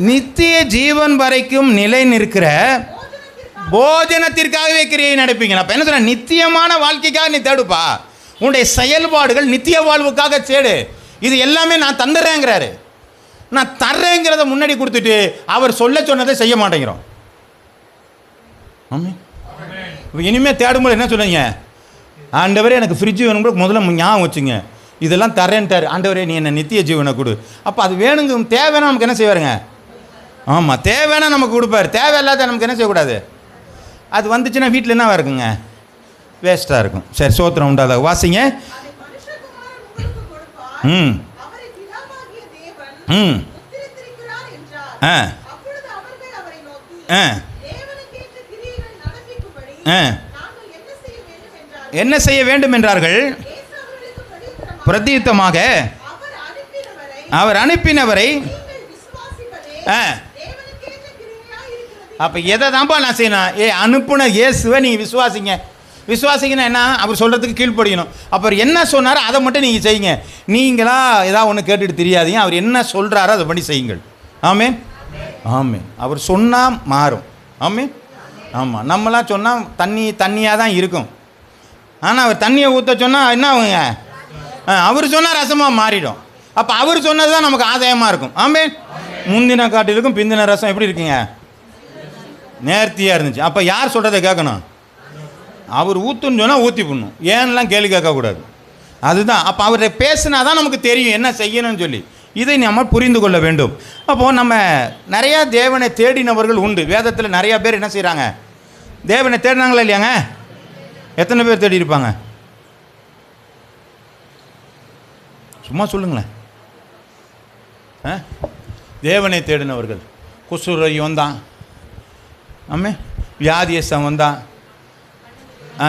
நித்திய ஜீவன் வரைக்கும் நிலை நிற்கிற போஜனத்திற்காகவே கிரியை நடப்பீங்க. அப்போ என்ன சொல்ற? நித்தியமான வாழ்க்கைக்காக நீ தேடுப்பா. உன்னுடைய செயல்பாடுகள் நித்திய வாழ்வுக்காக தேடு. இது எல்லாமே நான் தந்துடுறேங்கிறாரு. நான் தர்றேங்கிறத முன்னாடி கொடுத்துட்டு அவர் சொல்ல சொன்னதை செய்ய மாட்டேங்கிறோம். ஆமாம். இப்போ இனிமேல் தேடும்போது என்ன சொல்லுங்க? ஆண்டவரே எனக்கு ஃப்ரிட்ஜ் வேணும் கூட முதல்ல ஞாபகம் வச்சுங்க, இதெல்லாம் தரேன்ட்டார். ஆண்டவரே நீ என்ன நித்திய ஜீவனை கொடு. அப்போ அது வேணுங்க, தேவைன்னா நமக்கு என்ன செய்வாருங்க? ஆமாம், தேவைன்னா நமக்கு கொடுப்பார். தேவையில்லாத நமக்கு என்ன செய்யக்கூடாது. அது வந்துச்சுன்னா வீட்டில் என்னவா இருக்குங்க? வேஸ்ட்டாக இருக்கும். சரி, சோத்திரம் உண்டாத வாசிங்க. ம் ம் என்ன செய்ய வேண்டும் என்றார்கள்? பிரதியுத்தமாக அவர் அனுப்பினவரை. அப்போ எதை தான்ப்பா நான் செய்யணும்? அனுப்புன இயேசுவை நீங்கள் விசுவாசிங்க. விசுவாசிங்கன்னா என்ன? அவர் சொல்கிறதுக்கு கீழ்ப்படியணும். அப்புறம் என்ன சொன்னாரோ அதை மட்டும் நீங்கள் செய்யுங்க. நீங்களா ஏதாவது ஒன்று கேட்டுட்டு தெரியாதீங்க. அவர் என்ன சொல்கிறாரோ அதை பண்ணி செய்யுங்கள். ஆமென், ஆமென். அவர் சொன்னால் மாறும். ஆமென். ஆமாம், நம்மளாம் சொன்னால் தண்ணியாக தான் இருக்கும். ஆனால் அவர் தண்ணியை ஊற்ற சொன்னால் என்ன ஆகுங்க? அவர் சொன்னால் ரசமாக மாறிடும். அப்போ அவர் சொன்னது தான் நமக்கு ஆதாயமாக இருக்கும். ஆமே. முந்தின காட்டிலுக்கும் பிந்தின ரசம் எப்படி இருக்குங்க? நேர்த்தியாக இருந்துச்சு. அப்போ யார் சொல்கிறத கேட்கணும்? அவர் ஊற்றுன்னு சொன்னால் ஊற்றி பண்ணணும், ஏன்லாம் கேள்வி கேட்கக்கூடாது. அதுதான். அப்போ அவரை பேசினா தான் நமக்கு தெரியும் என்ன செய்யணும்னு சொல்லி. இதை நம்ம புரிந்து கொள்ள வேண்டும். அப்போது நம்ம நிறையா தேவனை தேடினவர்கள் உண்டு. வேதத்தில் நிறையா பேர் என்ன செய்கிறாங்க? தேவனை தேடினாங்களா இல்லையாங்க? எத்தனை பேர் தேடி இருப்பாங்க? சும்மா சொல்லுங்களேன். தேவனை தேடினவர்கள். குஷ்டரோகி வந்தான், ஆமே. வியாதியஸ்தன் வந்தான்,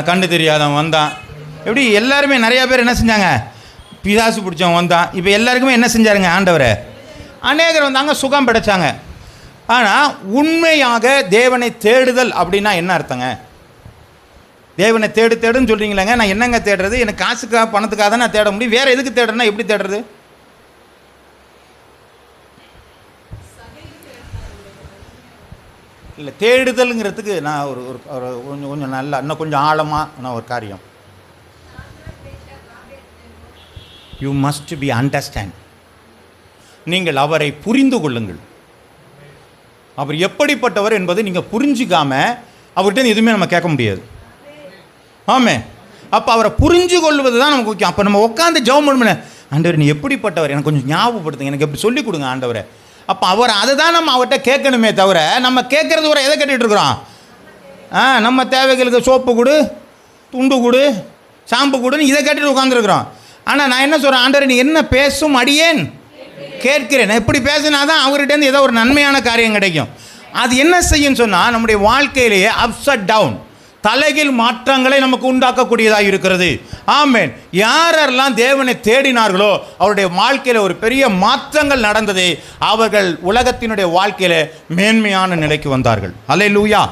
கண்ணு தெரியாதவன் வந்தான். எப்படி எல்லாருமே நிறையா பேர் என்ன செஞ்சாங்க? பிசாசு பிடிச்சவன் வந்தான். இப்போ எல்லாருக்குமே என்ன செஞ்சாருங்க ஆண்டவரை? அநேகர் வந்தாங்க, சுகம் படைச்சாங்க. ஆனால் உண்மையாக தேவனை தேடுதல் அப்படின்னா என்ன அர்த்தங்க? தேவனை தேடுன்னு சொல்கிறீங்களேங்க, நான் என்னங்க தேடுறது? எனக்கு காசுக்காக பணத்துக்காக தான் நான் தேட முடியும். வேறு எதுக்கு தேடுறேன்னா எப்படி தேடுறது? இல்லை, தேடுதலுங்கிறதுக்கு நான் ஒரு கொஞ்சம் கொஞ்சம் நல்லா இன்னும் கொஞ்சம் ஆழமாக நான் ஒரு காரியம். You must be understand. நீங்கள் அவரை புரிந்து கொள்ளுங்கள். அவர் எப்படிப்பட்டவர் என்பதை நீங்கள் புரிஞ்சிக்காம அவர்கிட்ட எதுவுமே நம்ம கேட்க முடியாது. ஆமே. அப்போ அவரை புரிஞ்சு கொள்வது தான் நமக்கு முக்கியம். அப்போ நம்ம உட்காந்து ஜெபம் பண்ண, ஆண்டவர் நீ எப்படிப்பட்டவர் எனக்கு கொஞ்சம் ஞாபகப்படுத்துங்க, எனக்கு எப்படி சொல்லிக் கொடுங்க ஆண்டவரை. அப்போ அவர் அதை தான் நம்ம அவர்கிட்ட கேட்கணுமே தவிர நம்ம கேட்குறது வரை எதை கேட்டுட்டு இருக்கிறோம்? நம்ம தேவைகளுக்கு சோப்பு கொடு, துண்டு கொடு, ஷாம்பு கொடுன்னு இதை கேட்டுட்டு உட்காந்துருக்குறோம். ஆனால் நான் என்ன சொல்கிறேன்? ஆண்டவர் நீ என்ன பேசும் அடியேன் கேட்கிறேன். எப்படி பேசினா தான் அவர்கிட்டேருந்து ஏதோ ஒரு நன்மையான காரியம் கிடைக்கும். அது என்ன செய்யும் சொன்னால் நம்முடைய வாழ்க்கையிலேயே அப்ஸ் அண்ட் டவுன், தலைகீழ் மாற்றங்களை நமக்கு உண்டாக்கக்கூடியதாக இருக்கிறது. ஆமென். யாரெல்லாம் தேவனை தேடினார்களோ அவருடைய வாழ்க்கையில் ஒரு பெரிய மாற்றங்கள் நடந்தது. அவர்கள் உலகத்தினுடைய வாழ்க்கையில் மேன்மையான நிலைக்கு வந்தார்கள். அல்லேலூயா.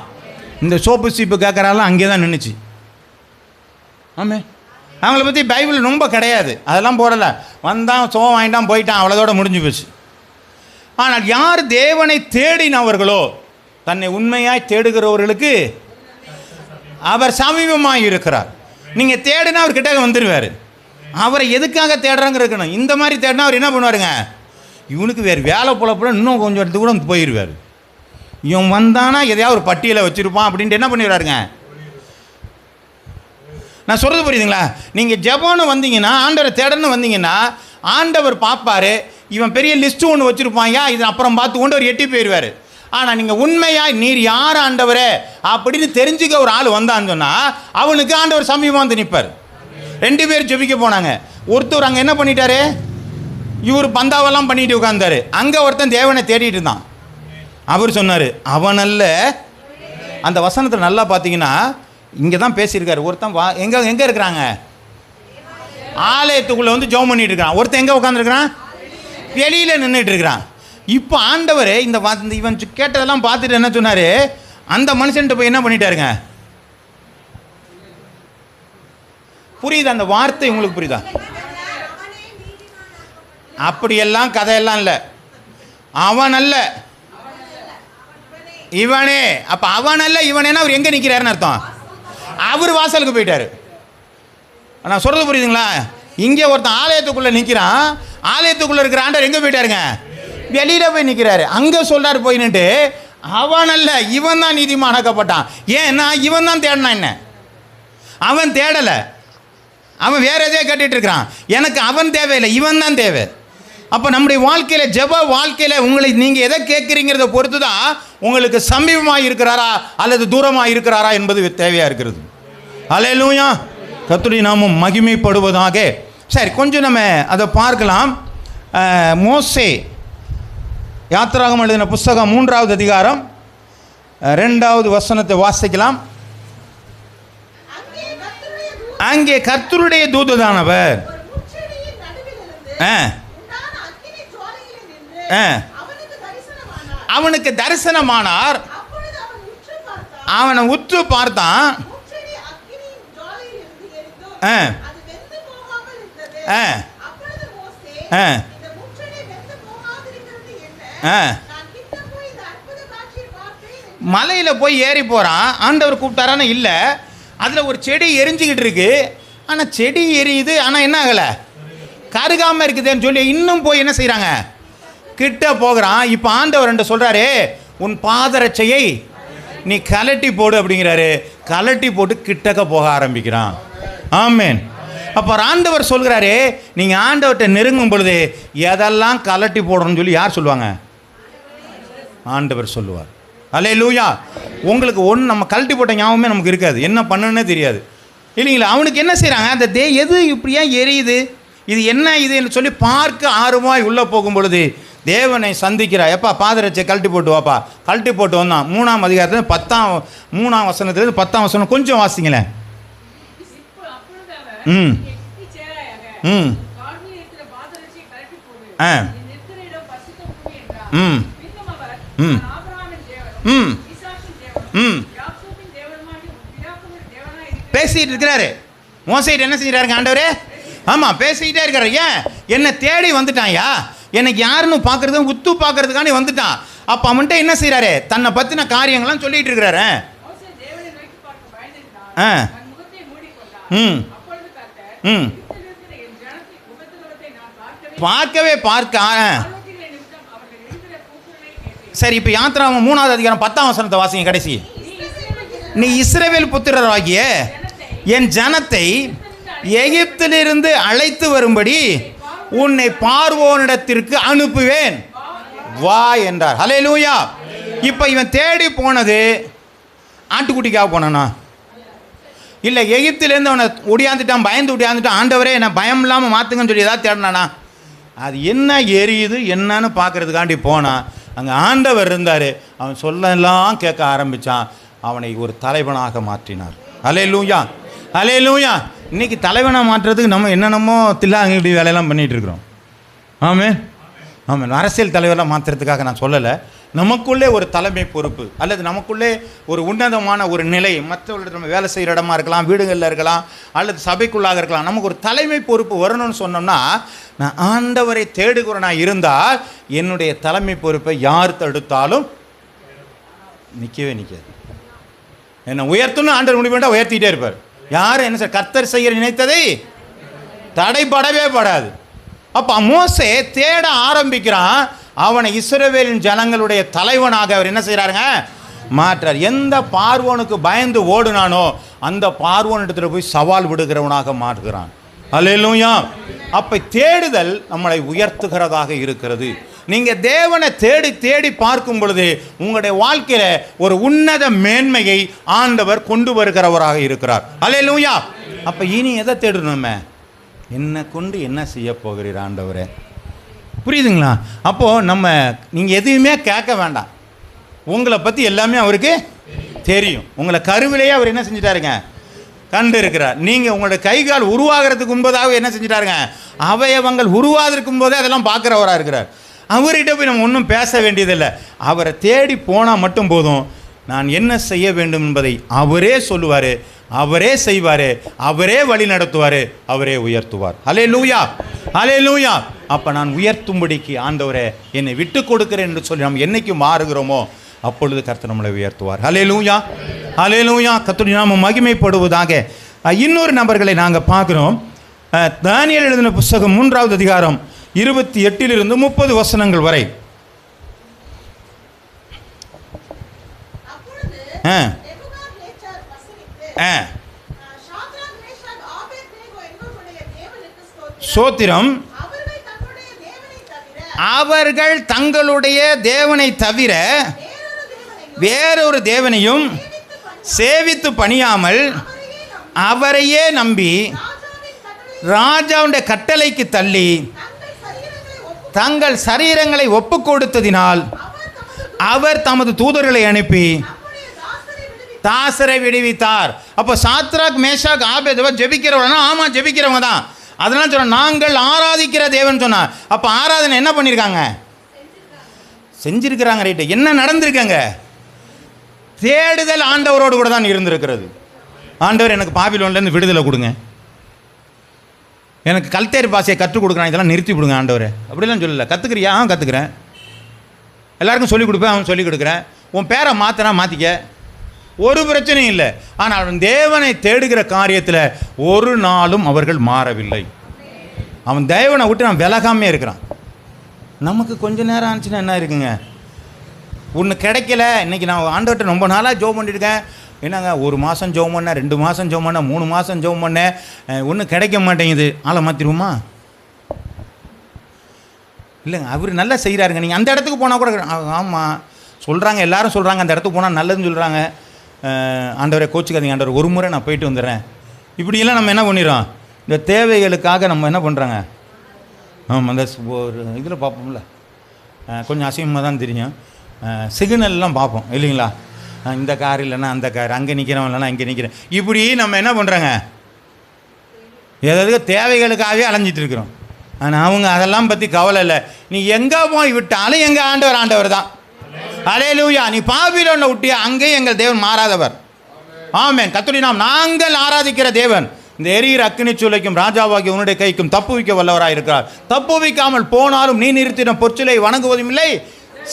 இந்த சோப்பு சீப்பு கேட்குறாலாம் அங்கே தான் நின்றுச்சு. ஆமென். அவங்கள பற்றி பைபிள் ரொம்ப கிடையாது, அதெல்லாம் போடலை. வந்தான், சோகம் வாங்கிட்டான், போயிட்டான், அவ்வளோதோட முடிஞ்சு போச்சு. ஆனால் யார் தேவனை தேடினவர்களோ, தன்னை உண்மையாய் தேடுகிறவர்களுக்கு அவர் சமீபமாக இருக்கிறார். நீங்கள் தேடினா அவர் கிட்ட வந்துடுவார். அவரை எதுக்காக தேடுறாங்க இருக்கணும். இந்த மாதிரி தேடினா அவர் என்ன பண்ணுவாருங்க? இவனுக்கு வேறு வேலை போல இன்னும் கொஞ்சம் இடத்துக்கு கூட போயிடுவார். இவன் வந்தானா எதையாவது ஒரு பட்டியலை வச்சுருப்பான் அப்படின்ட்டு என்ன பண்ணிடுறாருங்க? நான் சொல்கிறது புரியுதுங்களா? நீங்கள் ஜெபம்னு வந்தீங்கன்னா, ஆண்டவரை தேடன்னு வந்தீங்கன்னா, ஆண்டவர் பார்ப்பார். இவன் பெரிய லிஸ்ட்டு ஒன்று வச்சுருப்பாங்க, இது அப்புறம் பார்த்து கொண்டு அவர் எட்டி போயிடுவார். ஆனால் நீங்கள் உண்மையாக நீர் யார் ஆண்டவரே அப்படின்னு தெரிஞ்சுக்க ஒரு ஆள் வந்தான்னு சொன்னால் அவனுக்கு ஆண்டவர் சமீபமாக வந்து நிற்பார். 2 பேர் ஜெபிக்க போனாங்க. ஒருத்தர் அங்கே என்ன பண்ணிட்டாரு? இவர் பந்தாவெல்லாம் பண்ணிட்டு உட்கார்ந்தாரு. அங்கே ஒருத்தன் தேவனை தேடிட்டு இருந்தான். அவர் சொன்னார், அவனல்ல. அந்த வசனத்தில் நல்லா பார்த்தீங்கன்னா இங்கே தான் பேசியிருக்காரு. ஒருத்தன் எங்கே இருக்கிறாங்க? ஆலயத்துக்குள்ளே வந்து ஜெபம் பண்ணிட்டு இருக்கிறான். ஒருத்தன் எங்கே உட்காந்துருக்கிறான்? வெளியில் நின்றுட்டு இருக்கிறான். இப்போ ஆண்டவர் இந்த இவன் கேட்டதெல்லாம் பார்த்துட்டு என்ன சொன்னார்? அந்த மனுஷன்ட்டு போய் என்ன பண்ணிட்டாருங்க? புரியுது அந்த வார்த்தை உங்களுக்கு? புரியுதா? அப்படியெல்லாம் கதையெல்லாம் இல்லை. அவன் அல்ல இவனே. அப்போ அவன் அல்ல இவனேன்னா அவர் எங்கே நிற்கிறாருன்னு அர்த்தம்? அவர் வாசலுக்கு போயிட்டார். நான் சொல்கிறது புரியுதுங்களா? இங்கே ஒருத்தன் ஆலயத்துக்குள்ளே நிற்கிறான். ஆலயத்துக்குள்ளே இருக்கிற ஆண்டவர் எங்கே போயிட்டாருங்க? வெளியில் போய் நிற்கிறாரு. அங்கே சொல்கிறார் போயின்னுட்டு, அவன் அல்ல இவன் தான் நீதிமானாக்கப்பட்டான். ஏன்னா இவன் தான் தேடினான். என்ன அவன் தேடலை, அவன் வேறு எதையோ கேட்டுட்டு இருக்கிறான். எனக்கு அவன் தேவையில்லை, இவன் தான் தேவை. அப்போ நம்முடைய வாழ்க்கையில், ஜெப வாழ்க்கையில் உங்களை நீங்கள் எதை கேட்குறீங்கிறத பொறுத்து தான் உங்களுக்கு சமீபமாக இருக்கிறாரா அல்லது தூரமாக இருக்கிறாரா என்பது தேவையாக இருக்கிறது. அல்லேலூயா. கர்த்தருடைய நாமம் மகிமைப்படுவதாக. சரி, கொஞ்சம் நம்ம அதை பார்க்கலாம். மோசே யாத்திராகமம் எழுதின புஸ்தகம் 3வது அதிகாரம் 2வது வசனத்தை வாசிக்கலாம். அங்கே கர்த்தருடைய தூதனானவர் அவனுக்கு தரிசனமானார். அவனை உற்று பார்த்தான். மலையில் போய் ஏறி போகிறான். ஆண்டவர் கூப்பிட்டாரான்னு இல்லை. அதில் ஒரு செடி எரிஞ்சிக்கிட்டு இருக்கு. ஆனால் செடி எரியுது, ஆனால் என்ன ஆகலை, கருகாமல் இருக்குதுன்னு சொல்லி இன்னும் போய் என்ன செய்கிறாங்க, கிட்ட போகிறான். இப்போ ஆண்டவர் ரெண்டு சொல்கிறாரு, உன் பாதரட்சையை நீ கலட்டி போடு அப்படிங்கிறாரு. கலட்டி போட்டு கிட்டக்க போக ஆரம்பிக்கிறான். ஆமேன். அப்போ ஆண்டவர் சொல்கிறாரு, நீங்கள் ஆண்டவர்கிட்ட நெருங்கும் பொழுது எதெல்லாம் கலட்டி போடணும்னு சொல்லி யார் சொல்லுவாங்க, ஆண்டவர் சொல்லுவார். அல்லேலூயா. உங்களுக்கு நம்ம கழட்டி போட்ட ஞாபகமே நமக்கு இருக்காது, என்ன பண்ணுன்னே தெரியாது இல்லைங்களா. அவனுக்கு என்ன செய்கிறாங்க, அந்த எது இப்படியா எரியுது, இது என்ன இதுன்னு சொல்லி பார்க்க ஆர்வமாய் உள்ளே போகும் பொழுது தேவனை சந்திக்கிறா. எப்பா பாதரட்சை கழட்டி போட்டு வாப்பா. கழட்டி போட்டு வந்தான். 3ஆம் அதிகாரத்தில் 3ஆம் வசனத்துலேருந்து 10ஆம் வசனம் கொஞ்சம் வாசிங்களேன். ம் ம் ஆ ம் ம் ம் ம் பேசிட்டு இருக்கிறாரு. மோசைட்டு என்ன செஞ்சுறாருங்க ஆண்டவரே? ஆமாம், பேசிக்கிட்டே இருக்காரு. ஏன் என்னை தேடி வந்துட்டான்யா, எனக்கு யாருன்னு பார்க்கறது உத்து பார்க்கறதுக்காண்டி வந்துட்டான். அப்போ அவன்கிட்ட என்ன செய்கிறாரு, தன்னை பற்றின காரியங்கள்லாம் சொல்லிட்டு இருக்கிறாரு. ஆ ம் ம் பார்க்கவே சரி. இப்போ யாத்திராமம் 3ஆவது அதிகாரம் 10ஆம் வசனத்தை வாசிங்க கடைசி. நீ இஸ்ரவேல் புத்திரராகிய என் ஜனத்தை எகிப்திலிருந்து அழைத்து வரும்படி உன்னை பார்வோனிடத்திற்கு அனுப்புவேன், வா என்றார். ஹல்லேலூயா. இப்போ இவன் தேடி போனது ஆட்டுக்குட்டிக்காக போனானா, இல்லை எகிப்திலேருந்து அவனை ஒடியாந்துட்டான், பயந்து ஒடியாந்துட்டான், ஆண்டவரே என்னை பயம் இல்லாமல் மாற்றுங்கன்னு சொல்லி ஏதாவது தேடினானா? அது என்ன எரியுது என்னன்னு பார்க்கறதுக்காண்டி போனான். அங்கே ஆண்டவர் இருந்தார். அவன் சொல்லலாம் கேட்க ஆரம்பித்தான். அவனை ஒரு தலைவனாக மாற்றினார். ஹல்லேலூயா, ஹல்லேலூயா. இன்றைக்கி தலைவனாக மாற்றுறதுக்கு நம்ம என்னென்னமோ தில்லாங்கடி வேலையெல்லாம் பண்ணிகிட்டு இருக்கிறோம். ஆமாம் ஆமாம். அரசியல் தலைவரெலாம் மாற்றுறதுக்காக நான் சொல்லலை. நமக்குள்ளே ஒரு தலைமை பொறுப்பு அல்லது நமக்குள்ளே ஒரு உன்னதமான ஒரு நிலை, மற்றவர்கள் நம்ம வேலை செய்கிற இடமா இருக்கலாம், வீடுகளில் இருக்கலாம், அல்லது சபைக்குள்ளாக இருக்கலாம், நமக்கு ஒரு தலைமை பொறுப்பு வரணும்னு சொன்னோம்னா, நான் ஆண்டவரை தேடுகிறவனாக இருந்தால் என்னுடைய தலைமை பொறுப்பை யார் தடுத்தாலும் நிற்கவே நிற்காது. என்னை உயர்த்தணும் ஆண்டவர் முடிவு பண்ணால் உயர்த்திக்கிட்டே இருப்பார். யாரும் என்ன சார், கர்த்தர் செய்ய நினைத்ததை தடைபடவே படாது. அப்போ மோசே தேட ஆரம்பிக்கிறான். அவனை இஸ்ரவேலின் ஜனங்களுடைய தலைவனாக அவர் என்ன செய்கிறாருங்க, மாற்றார். எந்த பார்வோனுக்கு பயந்து ஓடுனானோ அந்த பார்வோனிடத்தில் போய் சவால் விடுகிறவனாக மாற்றுகிறான். அல்லேலூயா. அப்போ தேடுதல் நம்மளை உயர்த்துகிறதாக இருக்கிறது. நீங்கள் தேவனை தேடி தேடி பார்க்கும் பொழுது உங்களுடைய வாழ்க்கையில் ஒரு உன்னத மேன்மையை ஆண்டவர் கொண்டு வருகிறவராக இருக்கிறார். அல்லேலூயா. அப்போ இனி எதை தேடணுமே, என்னை கொண்டு என்ன செய்ய போகிறீர் ஆண்டவரே? புரியுதுங்களா? அப்போது நீங்கள் எதுவுமே கேட்க வேண்டாம். உங்களை பற்றி எல்லாமே அவருக்கு தெரியும். உங்களை கருவிலேயே அவர் என்ன செஞ்சிட்டாருங்க, கண்டு இருக்கிறார். நீங்கள் உங்களோட கைகால் உருவாகிறதுக்கு முன்பதாக என்ன செஞ்சிட்டாருங்க, அவயவங்கள் உருவாகிறதுக்கும் போதே அதெல்லாம் பார்க்குறவராக இருக்கிறார். அவர்கிட்ட போய் நம்ம ஒன்றும் பேச வேண்டியதில்லை. அவரை தேடி போனால் மட்டும் போதும். நான் என்ன செய்ய வேண்டும் என்பதை அவரே சொல்லுவார், அவரே செய்வார், அவரே வழி நடத்துவார், அவரே உயர்த்துவார். ஹல்லேலூயா, ஹல்லேலூயா. அப்போ நான் உயர்த்தும்படிக்கு ஆண்டவரே என்னை விட்டு கொடுக்கிறேன் என்று சொல்லி நாம் என்னைக்கு மாறுகிறோமோ அப்பொழுது கர்த்தர் நம்மளை உயர்த்துவார். ஹல்லேலூயா, ஹல்லேலூயா. கர்த்தருடைய நாமம் மகிமைப்படுவதாக. இன்னொரு நபர்களை நாங்கள் பார்க்குறோம். தானியேல் எழுதின புத்தகம் 3ஆவது அதிகாரம் 28 30 வசனங்கள் வரை. சோத்திரம். அவர்கள் தங்களுடைய தேவனை தவிர வேறொரு தேவனையும் சேவித்து பணியாமல் அவரையே நம்பி ராஜாவுடைய கட்டளைக்கு தள்ளி தங்கள் சரீரங்களை ஒப்பு கொடுத்ததினால் அவர் தமது தூதர்களை அனுப்பி தாசரை விடுவித்தார். அப்போ சாத்ராக் மேஷாக் ஆபேதுவா ஜெபிக்கிறவனா? ஆமாம், ஜெபிக்கிறவங்க தான். அதனால சொன்ன நாங்கள் ஆராதிக்கிற தேவன் சொன்னார். அப்போ ஆராதனை என்ன பண்ணியிருக்காங்க, செஞ்சிருக்கிறாங்க. ரைட்டு. என்ன நடந்திருக்காங்க, தேடுதல் ஆண்டவரோடு கூட தான் இருந்திருக்கிறது. ஆண்டவர் எனக்கு பாபிலோன்லேருந்து விடுதலை கொடுங்க, எனக்கு கல்தேர் பாஷையை கற்றுக் கொடுக்குறான், இதெல்லாம் நிறுத்தி விடுங்க ஆண்டவர். அப்படிலாம் சொல்லலை. கற்றுக்கிறியா? கற்றுக்கிறேன். எல்லாருக்கும் சொல்லிக் கொடுப்பேன், அவன் சொல்லிக் கொடுக்குறேன். உன் பேரை மாற்றினா மாற்றிக்க, ஒரு பிரச்சனையும் இல்லை. ஆனால் அவன் தேவனை தேடுகிற காரியத்தில் ஒரு நாளும் அவர்கள் மாறவில்லை. அவன் தேவனை விட்டு நான் விலகாமே இருக்கிறான். நமக்கு கொஞ்ச நேரம் ஆச்சுன்னா என்ன இருக்குங்க, ஒன்று கிடைக்கல. இன்றைக்கி நான் ஆண்டவர்கிட்ட ரொம்ப நாளாக ஜோம் பண்ணியிருக்கேன். என்னங்க, 1 மாதம் ஜோம் பண்ணேன், 2 மாதம் ஜோம் பண்ணேன், 3 மாதம் ஜோம் பண்ணேன், ஒன்றும் கிடைக்க மாட்டேங்குது. ஆளை மாற்றிடுவோமா? இல்லைங்க, அவர் நல்லா செய்கிறாருங்க. நீங்கள் அந்த இடத்துக்கு போனால் கூட ஆமாம் சொல்கிறாங்க, எல்லாரும் சொல்கிறாங்க அந்த இடத்துக்கு போனால் நல்லதுன்னு சொல்கிறாங்க. ஆண்டவரை கோச்சுக்காதீங்க ஆண்டவர், ஒரு முறை நான் போயிட்டு வந்துடுறேன். இப்படியெல்லாம் நம்ம என்ன பண்ணிடுறோம், இந்த தேவைகளுக்காக நம்ம என்ன பண்ணுறாங்க. ஆமாம், அந்த ஒரு இதில் பார்ப்போம்ல, கொஞ்சம் அசிங்கமாக தான் தெரியும், சிக்னல்லாம் பார்ப்போம் இல்லைங்களா. இந்த கார் இல்லைன்னா அந்த கார், அங்கே நிற்கிறவன் இல்லைன்னா இங்கே நிற்கிறேன். இப்படி நம்ம என்ன பண்ணுறாங்க, ஏதாவது தேவைகளுக்காகவே அலைஞ்சிட்டு இருக்கிறோம். ஆனால் அவங்க அதெல்லாம் பற்றி கவலை இல்லை. நீ எங்கே போய் விட்டாலும் எங்கள் ஆண்டவர் தான். அல்லேலூயா. நீ பாபிலோனில் விட்டியா, அங்கேயும் எங்கள் தேவன் மாறாதவர். ஆமென். கர்த்தருடைய நாங்கள் ஆராதிக்கிற தேவன் இந்த எரிகிற அக்கினி சூளைக்கும் ராஜாவாகிய உன்னுடைய கைக்கும் தப்புவிக்க வல்லவராக இருக்கிறார். தப்புவிக்காமல் போனாலும் நீ நிறுத்தின பொற்சிலை வணங்குவதும் இல்லை,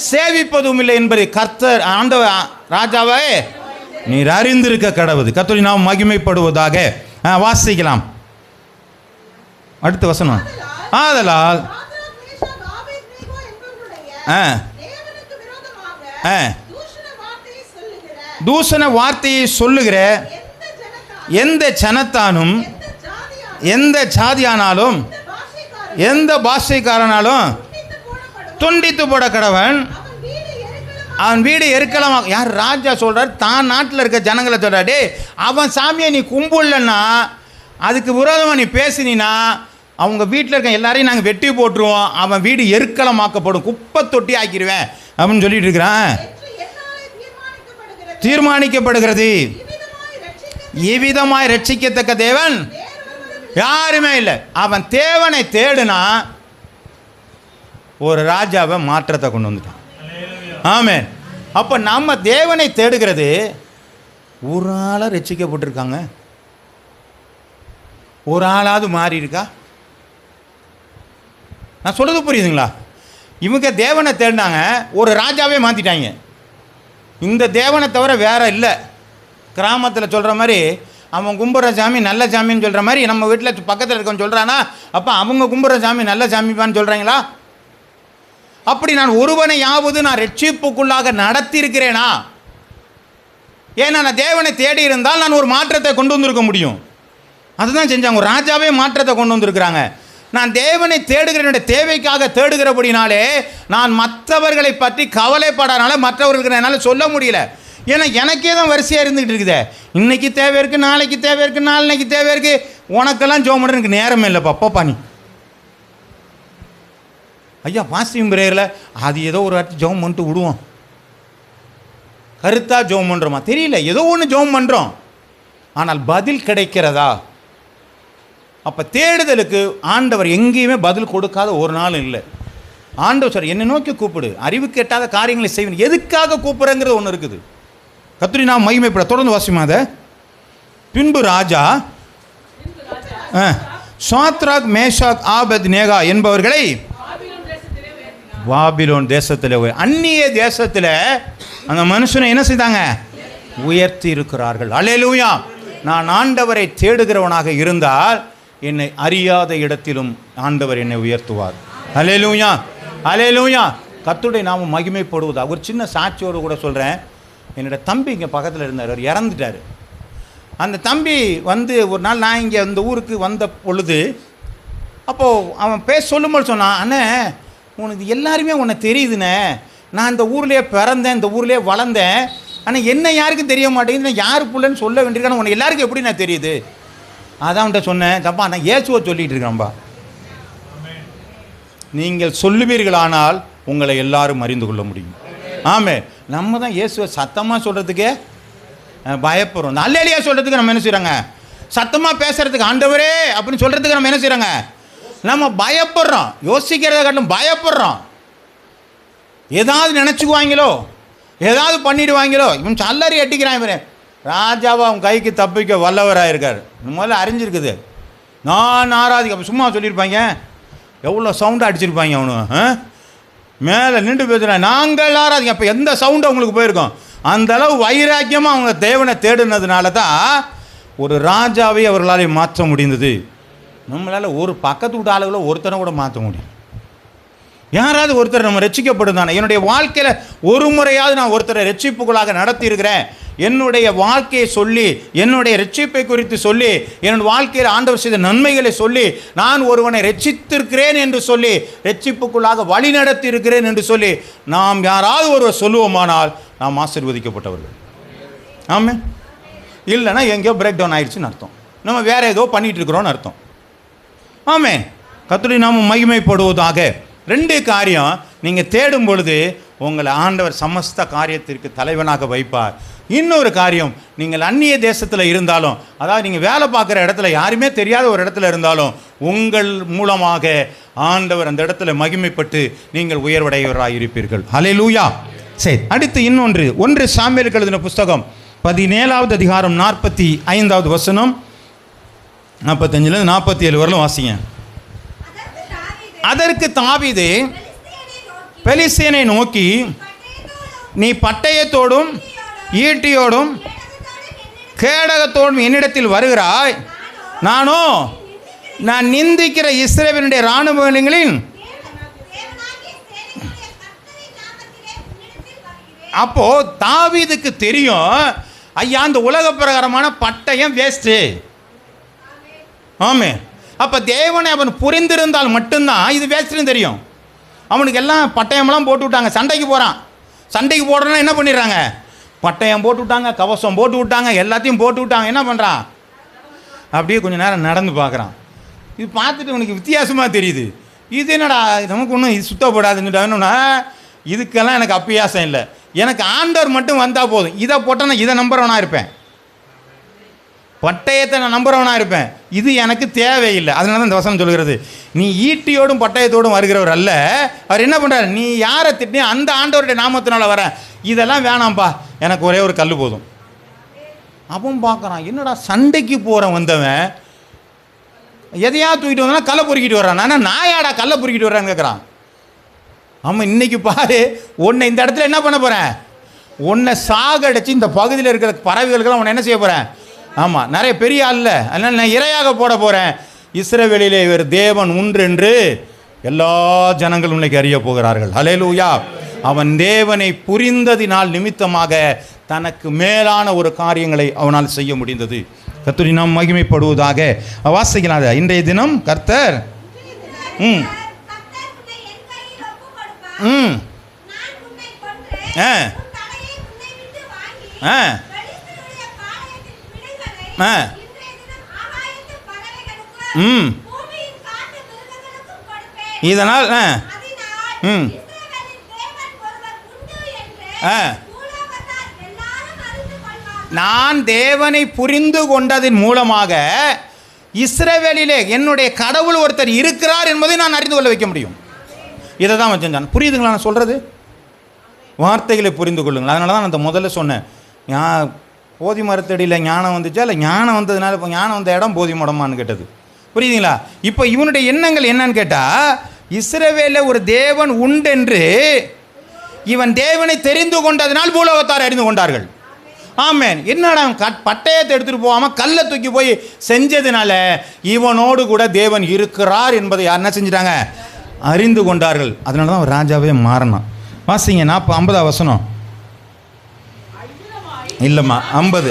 சேவிப்பதும் இல்லை என்பதை கர்த்தர் ஆண்டவர் ராஜாவே நீர் அறிந்திருக்க கடவுது. கர்த்தருடைய நாமம் மகிமைப்படுவதாக. வாசிக்கலாம் அடுத்த வசனம். ஆதலால் தூஷண வார்த்தையை சொல்லுகிற எந்த ஜனத்தானும், எந்த ஜாதியானாலும், எந்த பாஷைக்காரனாலும் துண்டித்து போட கடவன். அவன் வீடு எருக்களமாக. யார் ராஜா சொல்கிறார், தான் நாட்டில் இருக்க ஜனங்களை சொல்கிறார், டே அவன் சாமியை நீ கும்பிடலன்னா, அதுக்கு விரோதமாக நீ பேசினா அவங்க வீட்டில் இருக்க எல்லாரையும் நாங்கள் வெட்டி போட்டுருவோம், அவன் வீடு எருக்களமாக்கப்படும், குப்பை தொட்டி ஆக்கிடுவேன் அப்படின்னு சொல்லிட்டு இருக்கிறான். தீர்மானிக்கப்படுகிறது. இவ்விதமாய் ரட்சிக்கத்தக்க தேவன் யாருமே இல்லை. அவன் தேவனை தேடுனா ஒரு ராஜாவை மாற்றத்தை கொண்டு வந்துட்டான். ஆமென். அப்போ நம்ம தேவனை தேடுகிறது, ஒரு ஆளாக ரட்சிக்கப்பட்டிருக்காங்க, ஒரு ஆளாவது மாறி இருக்கா? நான் சொல்கிறது புரியுதுங்களா? இவங்க தேவனை தேடினாங்க, ஒரு ராஜாவே மாற்றிட்டாங்க. இந்த தேவனை தவிர வேற இல்லை. கிராமத்தில் சொல்கிற மாதிரி அவன் கும்பிட்ற சாமி நல்ல சாமின்னு சொல்கிற மாதிரி நம்ம வீட்டில் பக்கத்தில் இருக்கவன் சொல்கிறானா, அப்போ அவங்க கும்பிட்ற சாமி நல்ல சாமிப்பான்னு சொல்கிறாங்களா? அப்படி நான் ஒருவனையாவது நான் ரட்சிப்புக்குள்ளாக நடத்தியிருக்கிறேனா? ஏன்னா நான் தேவனை தேடி இருந்தால் நான் ஒரு மாற்றத்தை கொண்டு வந்திருக்க முடியும். அதுதான் செஞ்சாங்க. ஒரு ராஜாவே மாற்றத்தை கொண்டு வந்திருக்கிறாங்க. நான் தேவனை தேடுகிற என்னுடைய தேவைக்காக தேடுகிறபடினாலே நான் மற்றவர்களை பற்றி கவலைப்படாதனால மற்றவர்களுக்கு என்னால் சொல்ல முடியல. ஏன்னா எனக்கே தான் வரிசையாக இருந்துக்கிட்டு இருக்குது. இன்றைக்கி தேவை இருக்குது, நாளைக்கு தேவை இருக்குது, நாளைக்கு தேவை இருக்குது. உனக்கெல்லாம் ஜோம் பண்ணுற எனக்கு நேரமே இல்லைப்பா. பாப்பா நீ ஐயா பாசிட்டிவ் பிரேயரில் அது ஏதோ ஒரு வாட்டி ஜோம் பண்ணிட்டு விடுவோம், கருத்தாக ஜோம் பண்ணுறோமா தெரியல, ஏதோ ஒன்று ஜோம் பண்ணுறோம், ஆனால் பதில் கிடைக்கிறதா? அப்போ தேடுதலுக்கு ஆண்டவர் எங்கேயுமே பதில் கொடுக்காத ஒரு நாளும் இல்லை. ஆண்டவர் சார் என்னை நோக்கி கூப்பிடு, அறிவு கேட்டாத காரியங்களை செய்வேன். எதுக்காக கூப்பிட்றங்கிறது ஒன்று இருக்குது. கர்த்தரை நாம் மகிமைப்பட. தொடர்ந்து வாசிமாத. பின்பு ராஜா சாத்ராக் மேஷாக் ஆபேத்நேகோ என்பவர்களை பாபிலோன் தேசத்தில், அந்நிய தேசத்தில் அந்த மனுஷனை என்ன செய்தாங்க? உயர்த்தி இருக்கிறார்கள். அல்லேலூயா. நான் ஆண்டவரை தேடுகிறவனாக இருந்தால் என்னை அறியாத இடத்திலும் ஆண்டவர் என்னை உயர்த்துவார். அல்லேலூயா, அல்லேலூயா. கர்த்தருடைய நாமம் மகிமைப்படுவதா. ஒரு சின்ன சாட்சியோடு கூட சொல்கிறேன். என்னோடய தம்பி இங்கே பக்கத்தில் இருந்தார், அவர் இறந்துட்டார். அந்த தம்பி வந்து ஒரு நாள் நான் இங்கே இந்த ஊருக்கு வந்த பொழுது, அப்போது அவன் பேச சொல்லும்போது சொன்னான், அண்ணே உனக்கு எல்லாருமே உன்னை தெரியுதுண்ணே, நான் இந்த ஊர்லேயே பிறந்தேன், இந்த ஊர்லேயே வளர்ந்தேன், ஆனால் என்ன யாருக்கும் தெரிய மாட்டேங்குது, நான் யார் பிள்ளைன்னு சொல்ல வேண்டியிருக்கேன், உனக்கு எல்லாருக்கும் எப்படி நான் தெரியுது? அதான் அவன்கிட்ட சொன்னேன், தப்பா நான் இயேசுவை சொல்லிகிட்டு இருக்கிறேன்பா. நீங்கள் சொல்லுவீர்களானால் உங்களை எல்லாரும் அறிந்து கொள்ள முடியும். ஆமே, நம்ம தான் இயேசுவை சத்தமாக சொல்கிறதுக்கே பயப்படுறோம். அல்லேலூயா சொல்கிறதுக்கு நம்ம என்ன செய்கிறாங்க? சத்தமாக பேசுகிறதுக்கு ஆண்டவரே அப்படின்னு சொல்கிறதுக்கு நம்ம என்ன செய்கிறாங்க? நம்ம பயப்படுறோம். யோசிக்கிறத காட்டிலும் பயப்படுறோம். ஏதாவது நினச்சிக்குவாங்களோ, ஏதாவது பண்ணிடுவாங்களோ. இவன் சல்லறி அட்டிக்கிறான். இவன் ராஜாவை அவன் கைக்கு தப்பிக்க வல்லவராக இருக்கார். முதல்ல அறிஞ்சிருக்குது. நான் ஆராதிக்க சும்மா சொல்லியிருப்பாங்க, எவ்வளோ சவுண்டாக அடிச்சிருப்பாங்க. அவனு மேலே நின்று பேசுகிறேன், நாங்கள் ஆராதிக்க. அப்போ எந்த சவுண்டு அவங்களுக்கு போயிருக்கோம்? அந்த அளவு வைராக்கியமாக அவங்க தேவனை தேடினதுனால தான் ஒரு ராஜாவை அவர்களால் மாற்ற முடிந்தது. நம்மளால் ஒரு பக்கத்து வீட்டு ஆளுகளை ஒருத்தனை கூட மாற்ற முடியும். யாராவது ஒருத்தர் நம்ம ரட்சிக்கப்படுதானே. என்னுடைய வாழ்க்கையில் ஒரு முறையாவது நான் ஒருத்தரை ரட்சிப்புகளாக நடத்தியிருக்கிறேன். என்னுடைய வாழ்க்கையை சொல்லி, என்னுடைய ரட்சிப்பை குறித்து சொல்லி, என்னுடைய வாழ்க்கையில் ஆண்டவர் செய்த நன்மைகளை சொல்லி, நான் ஒருவனை ரட்சித்திருக்கிறேன் என்று சொல்லி, ரட்சிப்புக்குள்ளாக வழி நடத்தி இருக்கிறேன் என்று சொல்லி நாம் யாராவது ஒருவர் சொல்லுவோமானால் நாம் ஆசீர்வதிக்கப்பட்டவர்கள். ஆமாம். இல்லைன்னா எங்கேயோ பிரேக் டவுன் ஆயிடுச்சுன்னு அர்த்தம். நம்ம வேறு ஏதோ பண்ணிகிட்டு இருக்கிறோன்னு அர்த்தம். ஆமாம். கர்த்தருடைய நாமம் மகிமைப்படுவதாக. 2 காரியம் நீங்கள் தேடும் பொழுது உங்களை ஆண்டவர் சமஸ்த காரியத்திற்கு தலைவனாக வைப்பார். இன்னொரு காரியம், நீங்கள் அந்நிய தேசத்தில் இருந்தாலும், அதாவது நீங்கள் வேலை பார்க்குற இடத்துல யாருமே தெரியாத ஒரு இடத்துல இருந்தாலும் உங்கள் மூலமாக ஆண்டவர் அந்த இடத்துல மகிமைப்பட்டு நீங்கள் உயர்வடையவராக இருப்பீர்கள். ஹல்லேலூயா. சரி, அடுத்து இன்னொன்று, 1 சாமுவேலுக்கு எழுதின புஸ்தகம் 17வது அதிகாரம் 45வது வசனம், 45லேருந்து 47 வரலும் வாசிங்க. அதற்கு தாவீது பெலிஸ்தியனை நோக்கி, நீ பட்டயத்தோடும் ஈட்டியோடும் கேடகத்தோடும் என்னிடத்தில் வருகிறாய், நான் நிந்திக்கிற இஸ்ரவேலுடைய இராணுவங்களின். அப்போ தாவீதுக்கு தெரியும், ஐயா அந்த உலக பிரகாரமான பட்டயம் வேஸ்ட்டு. ஆமே. அப்போ தேவனை அவன் புரிந்திருந்தால் மட்டும்தான் இது வேஸ்ட்டுன்னு தெரியும். அவனுக்கு எல்லாம் பட்டயமெல்லாம் போட்டு விட்டாங்க. சண்டைக்கு போகிறான். சண்டைக்கு போடுறோன்னா என்ன பண்ணிடுறாங்க, பட்டயம் போட்டு விட்டாங்க, கவசம் போட்டு விட்டாங்க, எல்லாத்தையும் போட்டு விட்டாங்க. என்ன பண்ணுறான், அப்படியே கொஞ்சம் நேரம் நடந்து பார்க்குறான். இது பார்த்துட்டு உனக்கு வித்தியாசமாக தெரியுது. இது என்னடா நமக்கு ஒன்றும் இது சுத்தப்படாதுன்னுட்டாங்கன்னா, இதுக்கெல்லாம் எனக்கு அப்பியாசம் இல்லை. எனக்கு ஆண்டவர் மட்டும் வந்தால் போதும். இதை போட்டால் நான் இதை நம்புறவனாக இருப்பேன், பட்டயத்தை நான் நம்புறவனாக இருப்பேன். இது எனக்கு தேவையில்லை. அதனால தான் இந்த வசனம் சொல்கிறது, நீ ஈட்டியோடும் பட்டயத்தோடும் வருகிறவர் அல்ல. அவர் என்ன பண்ணுறாரு, நீ யாரை திட்டினி அந்த ஆண்டவருடைய நாமத்தினால வர, இதெல்லாம் வேணாம்ப்பா, எனக்கு ஒரே ஒரு கல் போதும். அவன் பார்க்குறான், என்னடா சண்டைக்கு போகிற வந்தவன் எதையா தூக்கிட்டு வந்தானா கல்லை பொறுக்கிட்டு வர்றான். ஆனால் நான் யாடா கல்லை பொறுக்கிட்டு வர்றான்னு கேட்குறான். ஆமாம், இன்றைக்கி பாரு, உன்னை இந்த இடத்துல என்ன பண்ண போகிறேன், உன்னை சாகடிச்சு இந்த பகுதியில் இருக்கிற பறவைகளுக்கெல்லாம் உன்னை என்ன செய்ய போகிறேன். ஆமாம், நிறைய பெரிய ஆள் இல்லை, அதனால் நான் இரையாக போட போகிறேன். இஸ்ரவேலிலே இவர் தேவன் உண்டு என்று எல்லா ஜனங்களும் இன்னைக்கு அறிய போகிறார்கள். ஹல்லேலூயா. அவன் தேவனை புரிந்ததினால் நிமித்தமாக தனக்கு மேலான ஒரு காரியங்களை அவனால் செய்ய முடிந்தது. கர்த்தருடைய நாமம் மகிமைப்படுவதாக. வாசிக்கலாம். இன்றைய தினம் கர்த்தர் இதனால் நான் தேவனை புரிந்து கொண்டதின் மூலமாக இஸ்ரவேலிலே என்னுடைய கடவுள் ஒருத்தர் இருக்கிறார் என்பதை நான் அறிந்து கொள்ள வைக்க முடியும். இதை தான் வச்சுருந்தான். புரியுதுங்களா நான் சொல்கிறது? வார்த்தைகளை புரிந்து கொள்ளுங்கள். அதனால தான் நான் அந்த முதல்ல சொன்னேன், போதி மரத்தடியில் ஞானம் வந்துச்சா இல்லை ஞானம் வந்ததுனால இப்போ ஞானம் வந்த இடம் போதி மடமான்னு கேட்டது. புரியுதுங்களா? இப்போ இவனுடைய எண்ணங்கள் என்னன்னு கேட்டால், இஸ்ரவேலில் ஒரு தேவன் உண்டென்று இவன் தேவனை தெரிந்து கொண்டதனால் பூலோகத்தார் அறிந்து கொண்டார்கள். ஆமேன். என்னடா பட்டயத்தை எடுத்துகிட்டு போகாமல் கல்லை தூக்கி போய் செஞ்சதுனால இவனோடு கூட தேவன் இருக்கிறார் என்பதை யார் என்ன செஞ்சிட்டாங்க, அறிந்து கொண்டார்கள். அதனால தான் ராஜாவே மாறினான். வாசிங்க 50 வசனம். இல்லைம்மா 50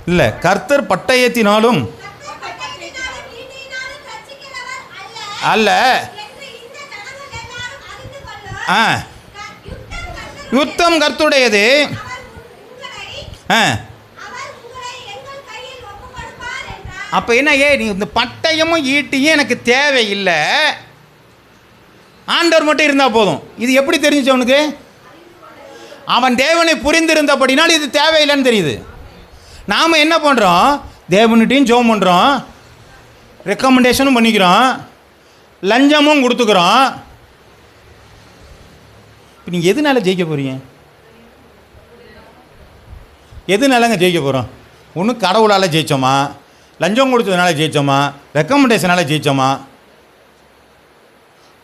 இல்லை, கர்த்தர் பட்டயத்தினாலும் அல்ல, யுத்தம் கர்த்தருடையது. அப்போ என்ன, நீ இந்த பட்டயமும் ஈட்டியும் எனக்கு தேவையில்லை, ஆண்டவர் மட்டும் இருந்தால் போதும். இது எப்படி தெரிஞ்சிச்சு அவனுக்கு? அவன் தேவனை புரிந்திருந்தபடினால் இது தேவையில்லைன்னு தெரியுது. நாம் என்ன பண்ணுறோம், தேவன்கிட்டையும் ஜெபம் பண்ணுறோம், ரெக்கமெண்டேஷனும் பண்ணிக்கிறோம், லஞ்சமும் கொடுத்துக்கிறோம். இப்போ நீங்கள் எதுனால ஜெயிக்க போகிறீங்க? எதுனாலங்க ஜெயிக்க போகிறோம்? ஒன்றும் கடவுளால் ஜெயித்தோமா, லஞ்சம் கொடுத்ததுனால ஜெயித்தோமா, ரெக்கமெண்டேஷனால் ஜெயித்தோமா?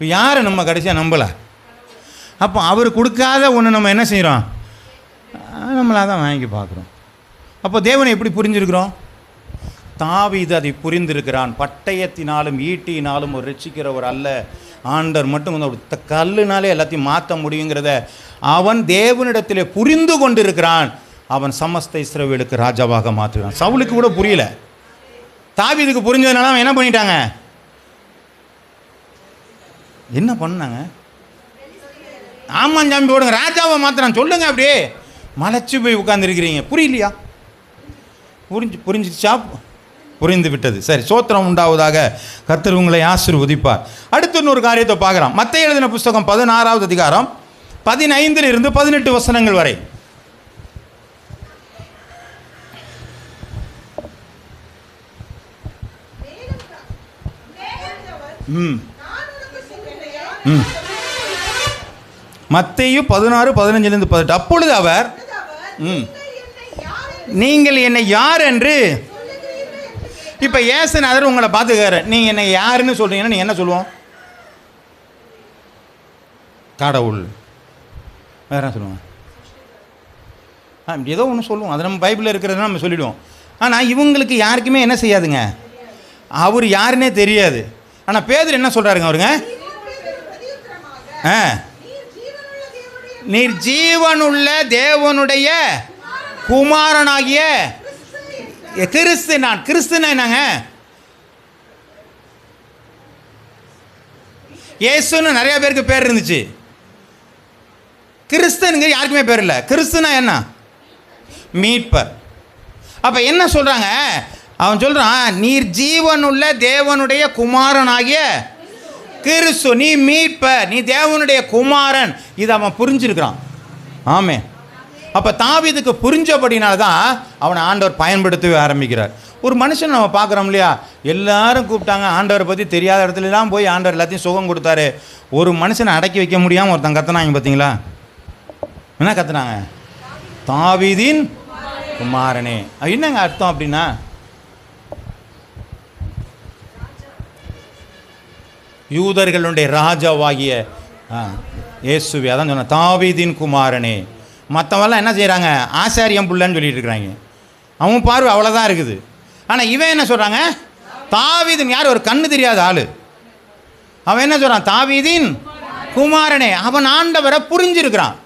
இப்போ யாரை நம்ம கடைசியாக நம்பலை? அப்போ அவர் கொடுக்காத ஒன்று நம்ம என்ன செய்கிறோம்? நம்மளாக தான் வாங்கி பார்க்குறோம். அப்போ தேவனை எப்படி புரிஞ்சிருக்கிறோம்? தாவீது அதை புரிந்திருக்கிறான். பட்டயத்தினாலும் ஈட்டினாலும் ஒரு ரட்சிக்கிறவர் அல்ல, ஆண்டவர் மட்டும் வந்து கல்லுனாலே எல்லாத்தையும் மாற்ற முடியுங்கிறத அவன் தேவனிடத்திலே புரிந்து கொண்டிருக்கிறான். அவன் சமஸ்த இஸ்ரவேலுக்கு ராஜாவாக மாற்றுகிறான். சவுலுக்கு கூட புரியல, தாவீதுக்கு புரிஞ்சதுனால அவன் என்ன பண்ணிட்டாங்க? என்ன பண்ணாங்க? ஆமாம் சாமி போடுங்க, ராஜாவை மாத்திரம் சொல்லுங்க. அப்படியே மலைச்சு போய் உட்கார்ந்துருக்கிறீங்க, புரியலையா? புரிஞ்சிச்சா? புரிந்து விட்டது. சரி, சோத்திரம் உண்டாவதாக. கர்த்தர் உங்களை ஆசீர்வதிப்பார். அடுத்து இன்னொரு காரியத்தை பார்க்குறோம். மத்தேயு எழுதின புஸ்தகம் 16வது அதிகாரம் 15 to 18 வசனங்கள் வரை. மத்தேயு 16, 15 to 18. அப்பொழுது அவர் நீங்கள் என்னை யார் என்று, இப்போ ஏசுநாதர் உங்களை பார்த்துக்காரு, நீங்கள் என்னை யாருன்னு சொல்கிறீங்கன்னா நீங்கள் என்ன சொல்லுவோம்? கடவுள். வேற என்ன சொல்லுவோம்? ஏதோ ஒன்று சொல்லுவோம், அது நம்ம பைபிளில் இருக்கிறதுனா நம்ம சொல்லிவிடுவோம். ஆனால் இவங்களுக்கு யாருக்குமே என்ன செய்யாதுங்க, அவர் யாருன்னே தெரியாது. ஆனால் பேதுரு என்ன சொல்கிறாருங்க அவருங்க? நீர் ஜீவனுள்ள தேவனுடைய குமாரனாகிய கிறிஸ்து. நான் கிறிஸ்துனா என்னங்க? இயேசுன்னு நிறைய பேருக்கு பேர் இருந்துச்சு, கிறிஸ்துங்க யாருக்குமே பேர் இல்லை. கிறிஸ்துனா என்ன? மீட்பர். அப்ப என்ன சொல்றாங்க? அவன் சொல்றான், நீர் ஜீவனுள்ள தேவனுடைய குமாரனாகிய கிறிஸ்து, நீ மீட்பர், நீ தேவனுடைய குமாரன். இது அவன் புரிஞ்சிருக்கிறான். ஆமே. அப்போ தாவீதுக்கு புரிஞ்சபடினால தான் அவனை ஆண்டவர் பயன்படுத்தவே ஆரம்பிக்கிறார். ஒரு மனுஷன் நம்ம பார்க்குறோம் இல்லையா, எல்லாரும் கூப்பிட்டாங்க, ஆண்டவரை பற்றி தெரியாத இடத்துலலாம் போய் ஆண்டவர் எல்லாத்தையும் சுகம் கொடுத்தாரு. ஒரு மனுஷனை அடக்கி வைக்க முடியாமல் ஒருத்தன் கத்துனாங்க பார்த்தீங்களா? என்ன கத்துனாங்க? தாவீதின் குமாரனே. என்னங்க அர்த்தம் அப்படின்னா? யூதர்களுடைய ராஜாவாகிய இயேசுவே. அதான் சொன்ன தாவீதின் குமாரனே. மற்றவெல்லாம் என்ன செய்கிறாங்க? ஆசாரியம் புள்ளன்னு சொல்லிட்டு இருக்கிறாங்க. அவன் பார்வை அவ்வளோதான் இருக்குது. ஆனால் இவன் என்ன சொல்கிறாங்க? தாவீதின் யார்? ஒரு கண்ணு தெரியாத ஆள். அவன் என்ன சொல்கிறான்? தாவீதின் குமாரனே. அவன் ஆண்டவரை புரிஞ்சிருக்கிறான்.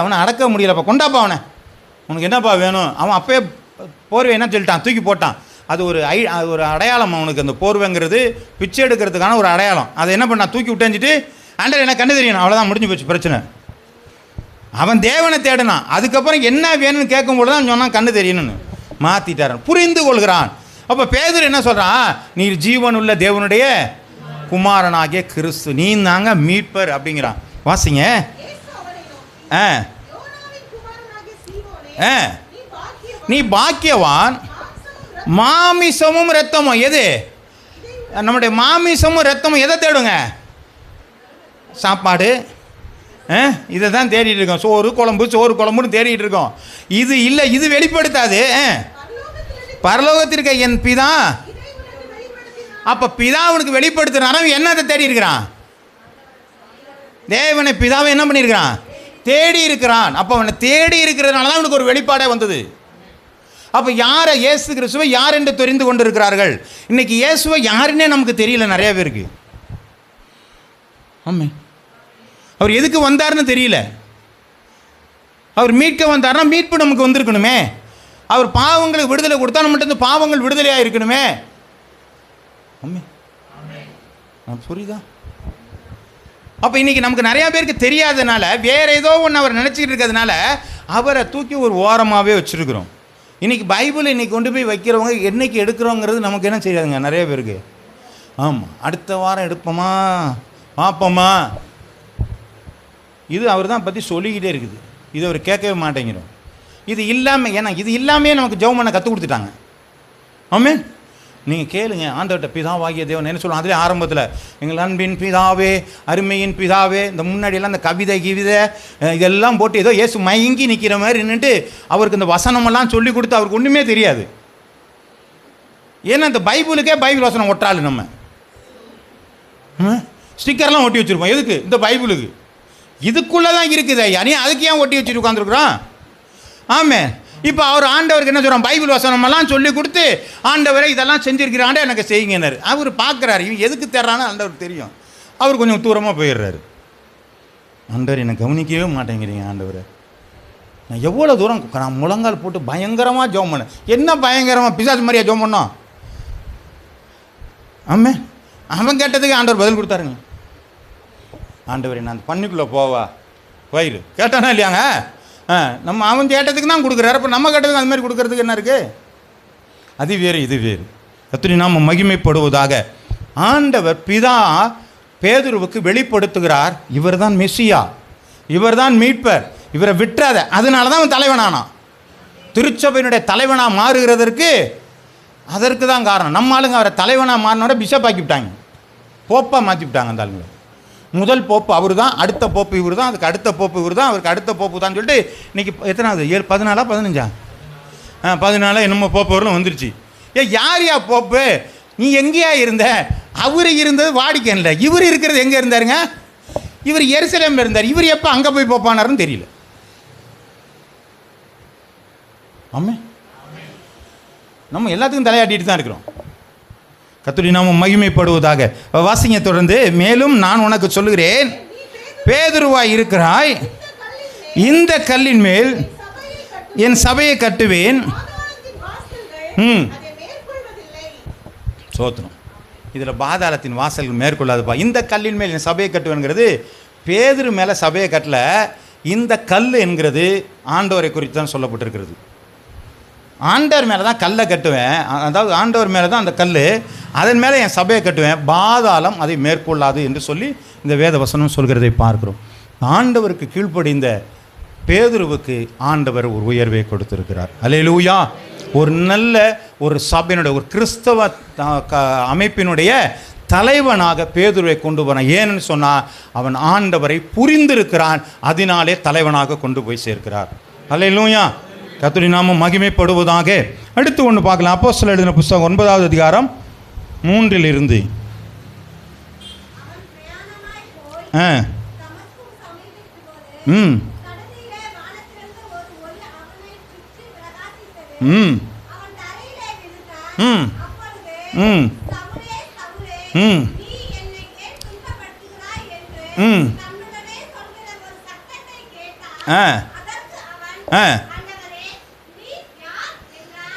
அவனை அடக்க முடியலப்பா, கொண்டாப்பா அவனை, உனக்கு என்னப்பா வேணும்? அவன் அப்பயே போர்வை என்ன சொல்லிட்டான்? தூக்கி போட்டான். அது ஒரு அடையாளம் அவனுக்கு. அந்த போர்வைங்கிறது பிச்சை எடுக்கிறதுக்கான ஒரு அடையாளம். அதை என்ன பண்ணான்? தூக்கி விட்டுஞ்சிட்டு, ஆண்டவர் எனக்கு கண்ணு தெரியணும், அவ்வளோதான், முடிஞ்சு போச்சு பிரச்சனை. அவன் தேவனை தேடினான். அதுக்கப்புறம் என்ன வேணும்னு கேட்கும்போது தான் சொன்னான் கண்ணு தெரியணும்னு. மாற்றிட்டாரன், புரிந்து கொள்கிறான். அப்போ பேதுரு என்ன சொல்கிறான்? நீர் ஜீவனுள்ள தேவனுடைய குமாரனாகிய கிறிஸ்து, நீ தாங்க மீட்பர் அப்படிங்கிறான். வாசிங்க. நீ பாக்கியவான், மாமிசமும் இரத்தமும். எது? நம்முடைய மாமிசமும் இரத்தமும் எதை தேடுங்க? சாப்பாடு. இதை தான் தேடிட்டு இருக்கோம். சோறு குழம்புன்னு தேடிட்டு இருக்கோம். இது இல்லை, இது வெளிப்படுத்தாது. பரலோகத்திற்கு என் பிதா. அப்போ பிதாவுக்கு வெளிப்படுத்துறான். என்னத்தை தேடி இருக்கிறான்? தேவனை பிதாவை என்ன பண்ணியிருக்கிறான்? தேடி இருக்கிறான். அப்போ அவனை தேடி இருக்கிறதுனால தான் அவனுக்கு ஒரு வெளிப்பாடே வந்தது. அப்போ யாரை? இயேசு கிறிஸ்துவை யார் என்று தெரிந்து கொண்டு இருக்கிறார்கள். இன்னைக்கு இயேசுவை யாருன்னே நமக்கு தெரியல நிறைய பேருக்கு. ஆமே. அவர் எதுக்கு வந்தார்னு தெரியல. அவர் மீட்க வந்தார்னா மீட்பு நமக்கு வந்திருக்கணுமே. அவர் பாவங்களுக்கு விடுதலை கொடுத்தா நம்மகிட்ட பாவங்கள் விடுதலையாக இருக்கணுமே. ஆமே. புரியுதா? அப்போ இன்றைக்கி நமக்கு நிறையா பேருக்கு தெரியாதனால, வேறு ஏதோ ஒன்று அவர் நினச்சிக்கிட்டு இருக்கிறதுனால அவரை தூக்கி ஒரு ஓரமாகவே வச்சுருக்கிறோம். இன்றைக்கி பைபிள் இன்றைக்கி கொண்டு போய் வைக்கிறவங்க என்றைக்கு எடுக்கிறோங்கிறது நமக்கு என்ன செய்யாதுங்க நிறைய பேருக்கு. ஆமாம், அடுத்த வாரம் எடுப்போமா, பார்ப்போமா, இது அவர் தான் பற்றி சொல்லிக்கிட்டே இருக்குது. இது அவர் கேட்கவே மாட்டேங்கிறோம். இது இல்லாமல், ஏன்னா இது இல்லாமே நமக்கு ஜெபம் பண்ண கற்றுக் கொடுத்துட்டாங்க. ஆமென். நீங்கள் கேளுங்க, ஆண்டவர்கிட்ட பிதாவாகிய தேவன் என்ன சொல்லுவோம்? அதிலே ஆரம்பத்தில் எங்கள் அன்பின் பிதாவே, அருமையின் பிதாவே, இந்த முன்னாடியெல்லாம் இந்த கவிதை இதெல்லாம் போட்டு ஏதோ இயேசு மயங்கி நிற்கிற மாதிரி நின்றுட்டு அவருக்கு இந்த வசனமெல்லாம் சொல்லி கொடுத்து அவருக்கு ஒன்றுமே தெரியாது. ஏன்னா இந்த பைபிளுக்கே பைபிள் வசனம் ஒட்டாள் நம்ம. ஸ்டிக்கர்லாம் ஒட்டி வச்சுருப்போம். எதுக்கு? இந்த பைபிளுக்கு. இதுக்குள்ளே தான் இருக்குது ஐயா, நீ அதுக்கு ஏன் ஒட்டி வச்சுட்டு உட்காந்துருக்குறோம்? ஆமே. இப்போ அவர் ஆண்டவருக்கு என்ன சொல்கிறான்? பைபிள் வசனமெல்லாம் சொல்லி கொடுத்து, ஆண்டவரை இதெல்லாம் செஞ்சுருக்கிறாண்டே எனக்கு செய்யுங்கன்னாரு. அவர் பார்க்குறாரு, இவன் எதுக்கு தர்றான்னு ஆண்டவருக்கு தெரியும். அவர் கொஞ்சம் தூரமாக போயிடுறாரு. ஆண்டவர் என்னை கவனிக்கவே மாட்டேங்கிறீங்க ஆண்டவர். நான் எவ்வளோ தூரம் நான் முழங்கால் போட்டு பயங்கரமாக ஜெபம் பண்ணேன். என்ன பயங்கரமாக? பிசாசு மாதிரியா ஜெபம் பண்ணோம்? ஆமே. அவன் கேட்டதுக்கு ஆண்டவர் பதில் கொடுத்தாருங்க. ஆண்டவர் நான் அந்த பண்ணிக்குள்ளே போவா போயிரு கேட்டானா இல்லையாங்க? நம்ம அவன் கேட்டதுக்கு தான் கொடுக்குறாரு. அப்போ நம்ம கேட்டதுக்கு அது மாதிரி கொடுக்கறதுக்கு என்ன இருக்குது? அது வேறு இது வேறு. கர்த்தருடைய நாமம் மகிமைப்படுவதாக. ஆண்டவர் பிதா பேதுருவுக்கு வெளிப்படுத்துகிறார், இவர் தான் மெசியா, இவர் தான் மீட்பர், இவரை விட்டுறாத. அதனால தான் அவன் தலைவனானான். திருச்சபையினுடைய தலைவனாக மாறுகிறதற்கு அதற்கு தான் காரணம். நம்ம ஆளுங்க அவரை தலைவனாக மாறினோட பிஷப் ஆக்கிவிட்டாங்க, போப்பாக மாற்றி விட்டாங்க. அந்த ஆளுங்க முதல் போப்பு அவர் தான், அடுத்த போப்பு இவர் தான், அதுக்கு அடுத்த போப்பு இவர் தான், அவருக்கு அடுத்த போப்பு தான் சொல்லிட்டு இன்றைக்கி எத்தனாவது? 14 15 14 என்னமோ போப்பு வரலும் வந்துருச்சு. யார் போப்பு? நீ எங்கேயா இருந்த? அவர் இருந்தது வாடிக்கையில், இவர் இருக்கிறது எங்கே இருந்தாருங்க? இவர் எருசலேமில் இருந்தார். இவர் எப்போ அங்கே போய் போப்பானாருன்னு தெரியல. ஆமே. நம்ம எல்லாத்துக்கும் தலையாட்டிட்டு தான் இருக்கிறோம். கர்த்தருடைய நாமம் மகிமைப்படுவதாக. வாசிங்க தொடர்ந்து. மேலும் நான் உனக்கு சொல்லுகிறேன், பேதுருவாய் இருக்கிறாய், இந்த கல்லின் மேல் என் சபையை கட்டுவேன். சோத்திரம். இதில் பாதாளத்தின் வாசல்கள் மேற்கொள்ளாதுப்பா. இந்த கல்லின் மேல் என் சபையை கட்டுவேங்கிறது பேதுரு மேலே சபையை கட்டல. இந்த கல் என்கிறது ஆண்டவரை குறித்து தான் சொல்லப்பட்டிருக்கிறது. ஆண்டவர் மேலே தான் கல்லை கட்டுவேன், அதாவது ஆண்டவர் மேலே தான் அந்த கல், அதன் மேலே என் சபையை கட்டுவேன், பாதாளம் அதை மேற்கொள்ளாது என்று சொல்லி இந்த வேத வசனம் சொல்கிறதை பார்க்கிறோம். ஆண்டவருக்கு கீழ்ப்படிந்த பேதுருவுக்கு ஆண்டவர் ஒரு உயர்வை கொடுத்திருக்கிறார். அல்லேலூயா. ஒரு நல்ல ஒரு சபையினுடைய, ஒரு கிறிஸ்தவ அமைப்பினுடைய தலைவனாக பேதுருவை கொண்டு போனான். ஏன்னு சொன்னால் அவன் ஆண்டவரை புரிந்திருக்கிறான், அதனாலே தலைவனாக கொண்டு போய் சேர்க்கிறார். அல்லேலூயா. கர்த்தருடைய நாமம் மகிமைப்படுவதாக. அடுத்து ஒன்று பார்க்கலாம். அப்போஸ்தலர் எழுதின புத்தகம் 9வது அதிகாரம் 3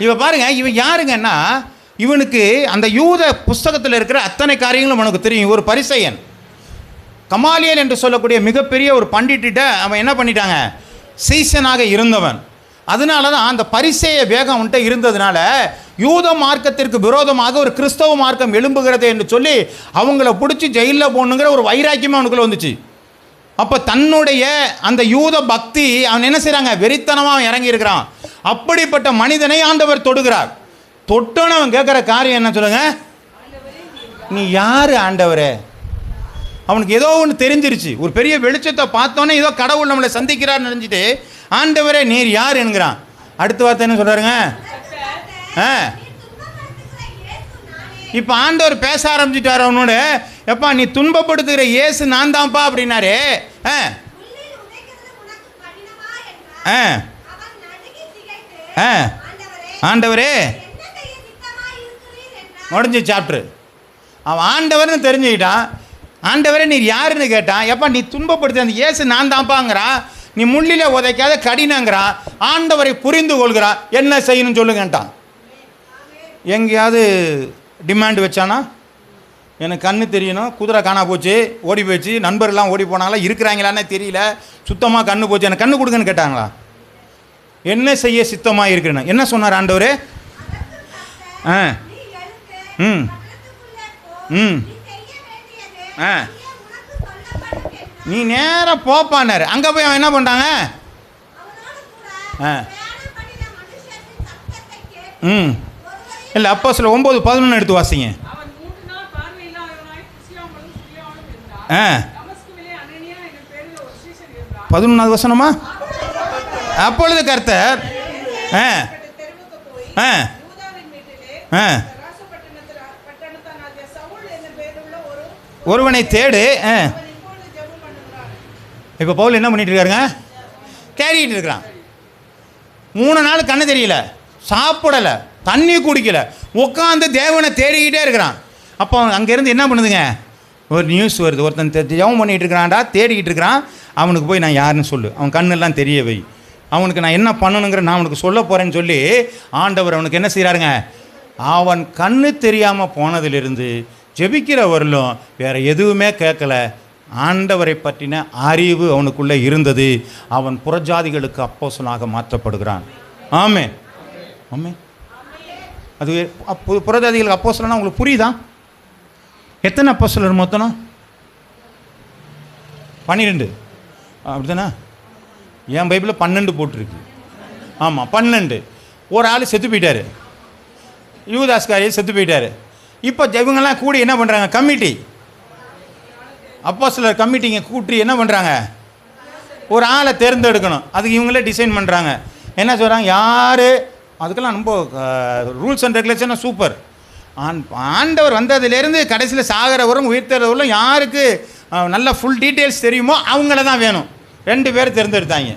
இவ பாருங்க, இவன் யாருங்கன்னா, இவனுக்கு அந்த யூத புஸ்தகத்தில் இருக்கிற அத்தனை காரியங்களும் அவனுக்கு தெரியும். ஒரு பரிசேயன், கமாலியல் என்று சொல்லக்கூடிய மிகப்பெரிய ஒரு பண்டிட்டிட்ட அவன் என்ன பண்ணிட்டாங்க? சீசனாக இருந்தவன். அதனால தான் அந்த பரிசேய வேகம் அவன்கிட்ட இருந்ததுனால யூத மார்க்கத்திற்கு விரோதமாக ஒரு கிறிஸ்தவ மார்க்கம் எழும்புகிறது என்று சொல்லி அவங்கள பிடிச்சி ஜெயிலில் போடணுங்கிற ஒரு வைராக்கியமே அவனுக்குள்ள வந்துச்சு. அப்போ தன்னுடைய அந்த யூத பக்தி அவன் என்ன செய்கிறாங்க? வெறித்தனமாக இறங்கி இருக்கிறான். அப்படிப்பட்ட மனிதனை ஆண்டவர் தொடுகிறார். தொட்டோன்னு அவன் கேட்குற காரியம் என்ன சொல்லுங்க? நீ யார் ஆண்டவரே? அவனுக்கு ஏதோ ஒன்று தெரிஞ்சிருச்சு. ஒரு பெரிய வெளிச்சத்தை பார்த்தோன்னே ஏதோ கடவுள் நம்மளை சந்திக்கிறார் நினைஞ்சிட்டு, ஆண்டவரே நீர் யார் என்கிறான். அடுத்த வார்த்தை என்ன சொல்கிறாருங்க? இப்போ ஆண்டவர் பேச ஆரம்பிச்சுட்டார் அவனோட. எப்பா நீ துன்பப்படுத்துகிற இயேசு நான் தான்ப்பா அப்படின்னாரு. ஆண்டவரே முடிஞ்சு சாப்டர். அவன் ஆண்டவர்னு தெரிஞ்சுக்கிட்டான். ஆண்டவரே நீர் யாருன்னு கேட்டான். எப்பா நீ துன்பப்படுத்த அந்த இயேசு நான் தான்ப்பாங்கிறான். நீ முள்ளில் உதைக்காத கடினங்கிறான். ஆண்டவரை புரிந்து கொள்கிறான். என்ன செய்யணும்னு சொல்லுங்கன்ட்டான். எங்கேயாவது டிமாண்ட் வச்சானா? எனக்கு கண்ணு தெரியணும், குதிரை காணா போச்சு, ஓடி போயிடுச்சு, நண்பர்கள்லாம் ஓடி போனாங்களா, இருக்கிறாங்களான்னே தெரியல, சுத்தமாக கண்ணு போச்சு, எனக்கு கண்ணு கொடுங்கன்னு கேட்டாங்களா? என்ன செய்ய சித்தமாக இருக்கிறேன்? என்ன சொன்னார் ஆண்டவர்? நீ நேராக போப்பானார். அங்கே போய் அவன் என்ன பண்ணிட்டாங்க? இல்லை, அப்போ சில 9:11 எடுத்து வாசிங்க. 11வது வசனமா? அப்பொழுது கர்த்தர் ஒருவனை தேடு. இப்போ பவுல் என்ன பண்ணிட்டு இருக்காருங்க? தேடிட்டு இருக்கிறான். 3 நாள் கண்ணு தெரியல, சாப்பிடலை, தண்ணி குடிக்கல, உட்காந்து தேவனை தேடிக்கிட்டே இருக்கிறான். அப்போ அங்கேருந்து என்ன பண்ணுதுங்க? ஒரு நியூஸ் வருது, ஒருத்தன் ஜெபம் பண்ணிகிட்டு இருக்கிறான்டா, தேடிக்கிட்டு இருக்கிறான், அவனுக்கு போய் நான் யாருன்னு சொல்லு, அவன் கண்ணெல்லாம் தெரிய வை, அவனுக்கு நான் என்ன பண்ணணுங்கிற நான் அவனுக்கு சொல்ல போகிறேன்னு சொல்லி ஆண்டவர் அவனுக்கு என்ன செய்கிறாருங்க? அவன் கண்ணு தெரியாமல் போனதிலிருந்து ஜெபிக்கிறவர்களும் வேறு எதுவுமே கேட்கல. ஆண்டவரை பற்றின அறிவு அவனுக்குள்ளே இருந்தது. அவன் புறஜாதிகளுக்கு அப்போஸ்தலனாக மாற்றப்படுகிறான். ஆமே ஆமே. அது புறஜாதிகளுக்கு அப்போஸ்தலனா உங்களுக்கு புரியுதா? எத்தனை அப்போஸ்தலர் மொத்தம்? 12 அப்படிதானே? என் பைபிளில் 12 போட்டிருக்கு. ஆமாம் 12. ஒரு ஆள் செத்து போயிட்டார், யூதாஸ்காரியை செத்து போயிட்டார். இப்போ இவங்கெல்லாம் கூடி என்ன பண்ணுறாங்க? கமிட்டி, அப்போஸ்தலர் கமிட்டிங்க கூட்டி என்ன பண்ணுறாங்க? ஒரு ஆளை தேர்ந்தெடுக்கணும். அதுக்கு இவங்களே டிசைன் பண்ணுறாங்க. என்ன சொல்கிறாங்க? யார்? அதுக்கெல்லாம் ரொம்ப ரூல்ஸ் அண்ட் ரெகுலேஷன் சூப்பர். ஆண்டவர் வந்ததுலேருந்து கடைசியில் சாகிறவரும் உயிர்த்தவர்களும் யாருக்கு நல்ல ஃபுல் டீட்டெயில்ஸ் தெரியுமோ அவங்கள தான் வேணும். 2 பேர் தேர்ந்தெடுத்தாங்க.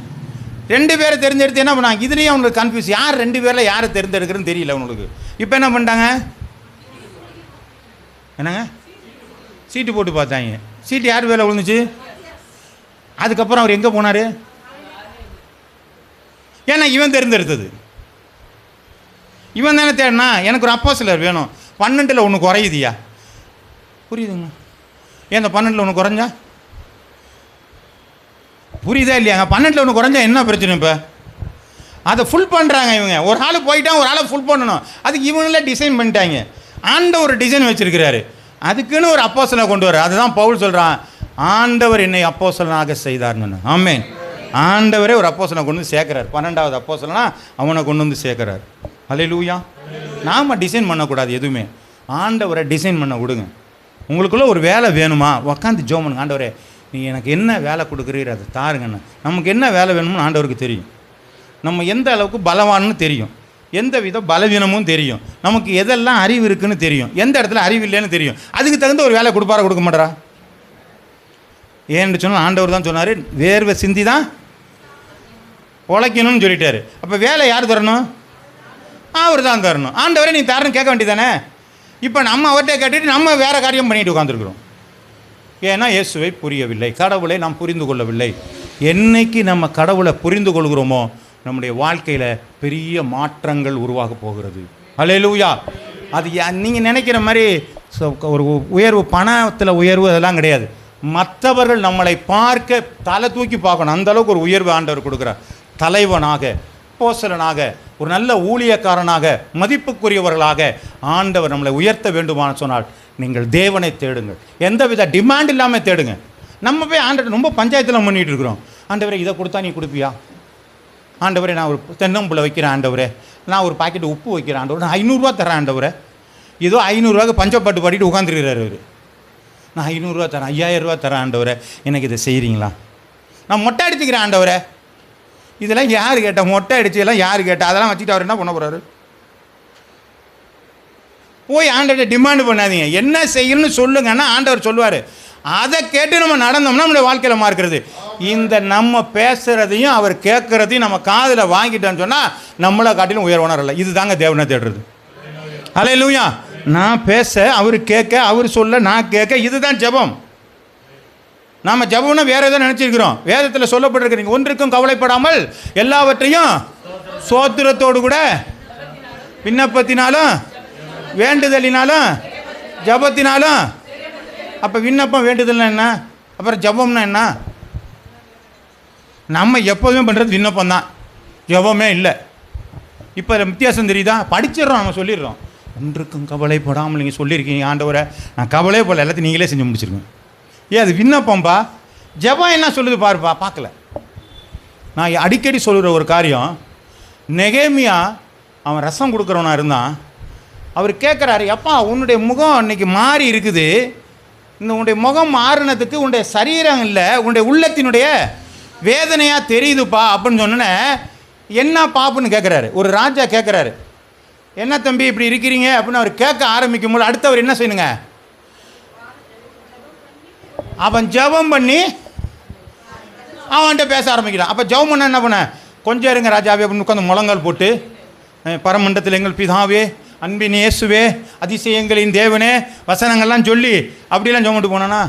2 பேரை தேர்ந்தெடுத்து என்ன பண்ணாங்க? இதுலேயும் அவங்களுக்கு கன்ஃபியூஸ், யார் 2 பேரில் யாரை தேர்ந்தெடுக்கிறதுன்னு தெரியல அவங்களுக்கு. இப்போ என்ன பண்ணிட்டாங்க? என்னங்க? சீட்டு போட்டு பார்த்தாங்க. சீட்டு யார் வேலை விழுந்துச்சு? அதுக்கப்புறம் அவர் எங்கே போனார்? ஏன்னா இவன் தேர்ந்தெடுத்தது, இவன் தானே தேடினா. எனக்கு ஒரு அப்போஸ்தலர் வேணும், 12ல் ஒன்று குறையுதியா? புரியுதுங்க? ஏன் இந்த 12ல் ஒன்று குறைஞ்சா? புரியுதா இல்லையாங்க? 12ல் ஒன்று குறைஞ்சா என்ன பிரச்சனை? இப்போ அதை ஃபுல் பண்ணுறாங்க இவங்க. ஒரு ஆள் போயிட்டான், ஒரு ஆளை ஃபுல் பண்ணணும். அதுக்கு இவங்களே டிசைன் பண்ணிட்டாங்க. ஆண்டவர் ஒரு டிசைன் வச்சுருக்கிறாரு, அதுக்குன்னு ஒரு அப்போஸ்தலனை கொண்டு வர. அதுதான் பவுல் சொல்கிறான், ஆண்டவர் என்னை அப்போஸ்தலனாக செய்தார்னு. ஆமென். ஆண்டவரே ஒரு அப்போஸ்தலனை கொண்டு வந்து சேர்க்குறாரு. 12வது அப்போஸ்தலனா அவனை கொண்டு வந்து சேர்க்குறாரு. ஹல்லேலூயா. நாம் டிசைன் பண்ணக்கூடாது எதுவுமே, ஆண்டவரை டிசைன் பண்ண விடுங்க. உங்களுக்குள்ளே ஒரு வேலை வேணுமா? உக்காந்து ஜெபம் பண்ணுங்க. ஆண்டவரே நீ எனக்கு என்ன வேலை கொடுக்குறீர் அதை தாருங்கண்ணா. நமக்கு என்ன வேலை வேணும்னு ஆண்டவருக்கு தெரியும். நம்ம எந்த அளவுக்கு பலவான்னு தெரியும், எந்த வித பலவீனமும் தெரியும், நமக்கு எதெல்லாம் அறிவு இருக்குன்னு தெரியும், எந்த இடத்துல அறிவு இல்லைன்னு தெரியும். அதுக்கு தகுந்த ஒரு வேலை கொடுப்பாரா கொடுக்க மாட்டாரா? ஏன்னு சொன்னால் ஆண்டவர் தான் சொன்னார், வேர்வை சிந்தி தான் உழைக்கணும்னு சொல்லிட்டாரு. அப்போ வேலை யார் தரணும்? அவர் தான் தரணும். ஆண்டவரே நீ தரணும் கேட்க வேண்டியதானே? இப்போ நம்ம அவர்கிட்ட கேட்டுட்டு நம்ம வேறு காரியம் பண்ணிட்டு உட்காந்துருக்குறோம். ஏன்னா இயேசுவை புரியவில்லை, கடவுளை நாம் புரிந்து கொள்ளவில்லை. என்னைக்கு நம்ம கடவுளை புரிந்து கொள்கிறோமோ நம்முடைய வாழ்க்கையில் பெரிய மாற்றங்கள் உருவாக போகிறது. ஹல்லேலூயா. அது நீங்கள் நினைக்கிற மாதிரி ஒரு உயர்வு, பணத்தில் உயர்வு அதெல்லாம் கிடையாது. மற்றவர்கள் நம்மளை பார்க்க தலை தூக்கி பார்க்கணும், அந்தளவுக்கு ஒரு உயர்வு ஆண்டவர் கொடுக்குறார். தலைவனாக, அப்போஸ்தலனாக, ஒரு நல்ல ஊழியக்காரனாக, மதிப்புக்குரியவர்களாக ஆண்டவர் நம்மளை உயர்த்த வேண்டுமான்னு சொன்னால் நீங்கள் தேவனை தேடுங்கள். எந்தவித டிமாண்ட் இல்லாமல் தேடுங்க. நம்ம போய் ஆண்டவர் ரொம்ப பஞ்சாயத்தில் பண்ணிகிட்டு இருக்கிறோம். ஆண்டவரே இதை கொடுத்தா நீ கொடுப்பியா? ஆண்டவரே நான் ஒரு தென்னம்புல வைக்கிறேன், ஆண்டவரே நான் ஒரு பாக்கெட் உப்பு வைக்கிறேன், ஆண்டவரே நான் 500 ரூபா தரேன், ஆண்டவரே ஏதோ 500 ரூபாய்க்கு பஞ்சப்பாட்டு பாடிட்டு உட்காந்துருக்கிறார் அவர். நான் 500 ரூபா தரேன், 5000 ரூபா தரேன், ஆண்டவரே எனக்கு இதை செய்கிறீங்களா? நான் மொட்டை அடிச்சுக்கிறேன், ஆண்டவரே இதெல்லாம் யார் கேட்டா? மொட்டை அடிச்சு எல்லாம் யார் கேட்டா? அதெல்லாம் வச்சுட்டு அவர் என்ன பண்ண போகிறாரு? போய் ஆண்டவர்கிட்ட டிமாண்ட் பண்ணாதீங்க, என்ன செய்யணும்னு சொல்லுங்கன்னா ஆண்டவர் சொல்லுவார். அதை கேட்டு நம்ம நடந்தோம்னா நம்மளுடைய வாழ்க்கையில் மாறுக்கிறது. இந்த நம்ம பேசுகிறதையும் அவர் கேட்குறதையும் நம்ம காதில் வாங்கிட்டோன்னு சொன்னால் நம்மளை காட்டிலும் உயர்வானவர் இல்லை. இது தாங்க தேவனை தேடுறது. ஹல்லேலூயா. நான் பேச அவர் கேட்க, அவர் சொல்ல நான் கேட்க, இதுதான் ஜெபம். நாம் ஜெபம்னா வேறு எதோ நினச்சிருக்கிறோம். வேதத்தில் சொல்லப்பட்டிருக்கிறீங்க, ஒன்றுக்கும் கவலைப்படாமல் எல்லாவற்றையும் சோத்திரத்தோடு கூட விண்ணப்பத்தினாலும் வேண்டுதலினாலும் ஜபத்தினாலும். அப்போ விண்ணப்பம் வேண்டுதல்னா என்ன? அப்புறம் ஜபம்னா என்ன? நம்ம எப்போதுமே பண்ணுறது விண்ணப்பம் தான், ஜபமே இல்லை. இப்போ வித்தியாசம் தெரியுதா? படிச்சிடறோம், நம்ம சொல்லிடுறோம். ஒன்றுக்கும் கவலைப்படாமல் நீங்கள் சொல்லியிருக்கீங்க ஆண்டவரை, நான் கவலையே போல, எல்லாத்தையும் நீங்களே செஞ்சு முடிச்சிருக்கேன். ஏன் அது விண்ணப்பம்பா? ஜபம் என்ன சொல்லுது பாருப்பா, பார்க்கல. நான் அடிக்கடி சொல்லுற ஒரு காரியம், நெகேமியா அவன் ரசம் கொடுக்குறவனா இருந்தான். அவர் கேட்குறாரு, எப்பா உன்னுடைய முகம் இன்னைக்கு மாறி இருக்குது, இந்த உன்னுடைய முகம் மாறினதுக்கு உன்னுடைய சரீரம் இல்லை, உன்னுடைய உள்ளத்தினுடைய வேதனையாக தெரியுதுப்பா அப்படின்னு சொன்னோன்னே, என்ன பாப்புன்னு கேட்குறாரு. ஒரு ராஜா கேட்குறாரு, என்ன தம்பி இப்படி இருக்கிறீங்க அப்படின்னு அவர் கேட்க ஆரம்பிக்கும் போது அடுத்தவர் என்ன செய்யணுங்க? அவன் ஜெபம் பண்ணி அவன்கிட்ட பேச ஆரம்பிக்கிறான். அப்போ ஜெபம் பண்ண என்ன பண்ண, கொஞ்சம் இருங்க ராஜாவே அப்படின்னு உட்காந்து முழங்கால் போட்டு, பரமண்டத்தில் எங்கள் பிதாவே, அன்பின் இயேசுவே, அதிசயங்களின் தேவனே, வசனங்கள்லாம் சொல்லி அப்படிலாம் ஜெபம் பண்ணிட்டு போனானா?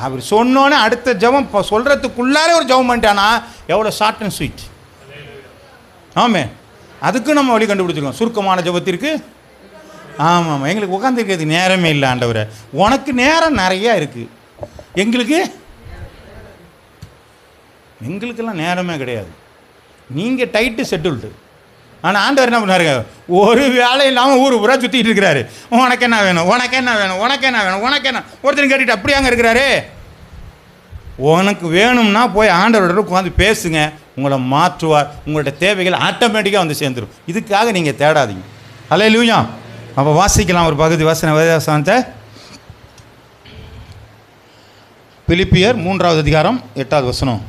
அவர் சொன்னோன்னே அடுத்த ஜெபம் சொல்கிறதுக்குள்ளாரே ஒரு ஜெபம் பண்ணிட்டானா எவ்வளோ ஷார்ட் அண்ட் ஸ்வீட். ஆமே, அதுக்கு நம்ம வழி கண்டுபிடிச்சிருக்கோம். சுருக்கமான ஜெபத்திற்கு. ஆமாம், எங்களுக்கு உட்காந்துருக்கிறதுக்கு நேரமே இல்லை ஆண்டவரை. உனக்கு நேரம் நிறையா இருக்குது, எங்களுக்கெல்லாம் நேரமே கிடையாது. நீங்கள் டைட்டு ஷெட்யூல்டு. ஆனால் ஆண்டவர் என்ன பண்ணாருங்க, ஒரு வேலை இல்லாமல் ஊர் ஊராக சுற்றிட்டு இருக்கிறாரு. உனக்கு என்ன வேணும், உனக்கு என்ன வேணும், உனக்கு என்ன வேணும், உனக்கு என்ன, ஒருத்தர் கேட்டுட்டு அப்படியாங்க இருக்கிறாரு. உனக்கு வேணும்னா போய் ஆண்டவரோட உட்காந்து பேசுங்க, உங்களை மாற்றுவார். உங்களோட தேவைகள் ஆட்டோமேட்டிக்காக வந்து சேர்ந்துடும். இதுக்காக நீங்கள் தேடாதீங்க. அல்லேலூயா. அப்போ வாசிக்கலாம் ஒரு பகுதி வேதவசனத்தை. பிலிப்பியர் 3வது அதிகாரம் 8வது வசனம்.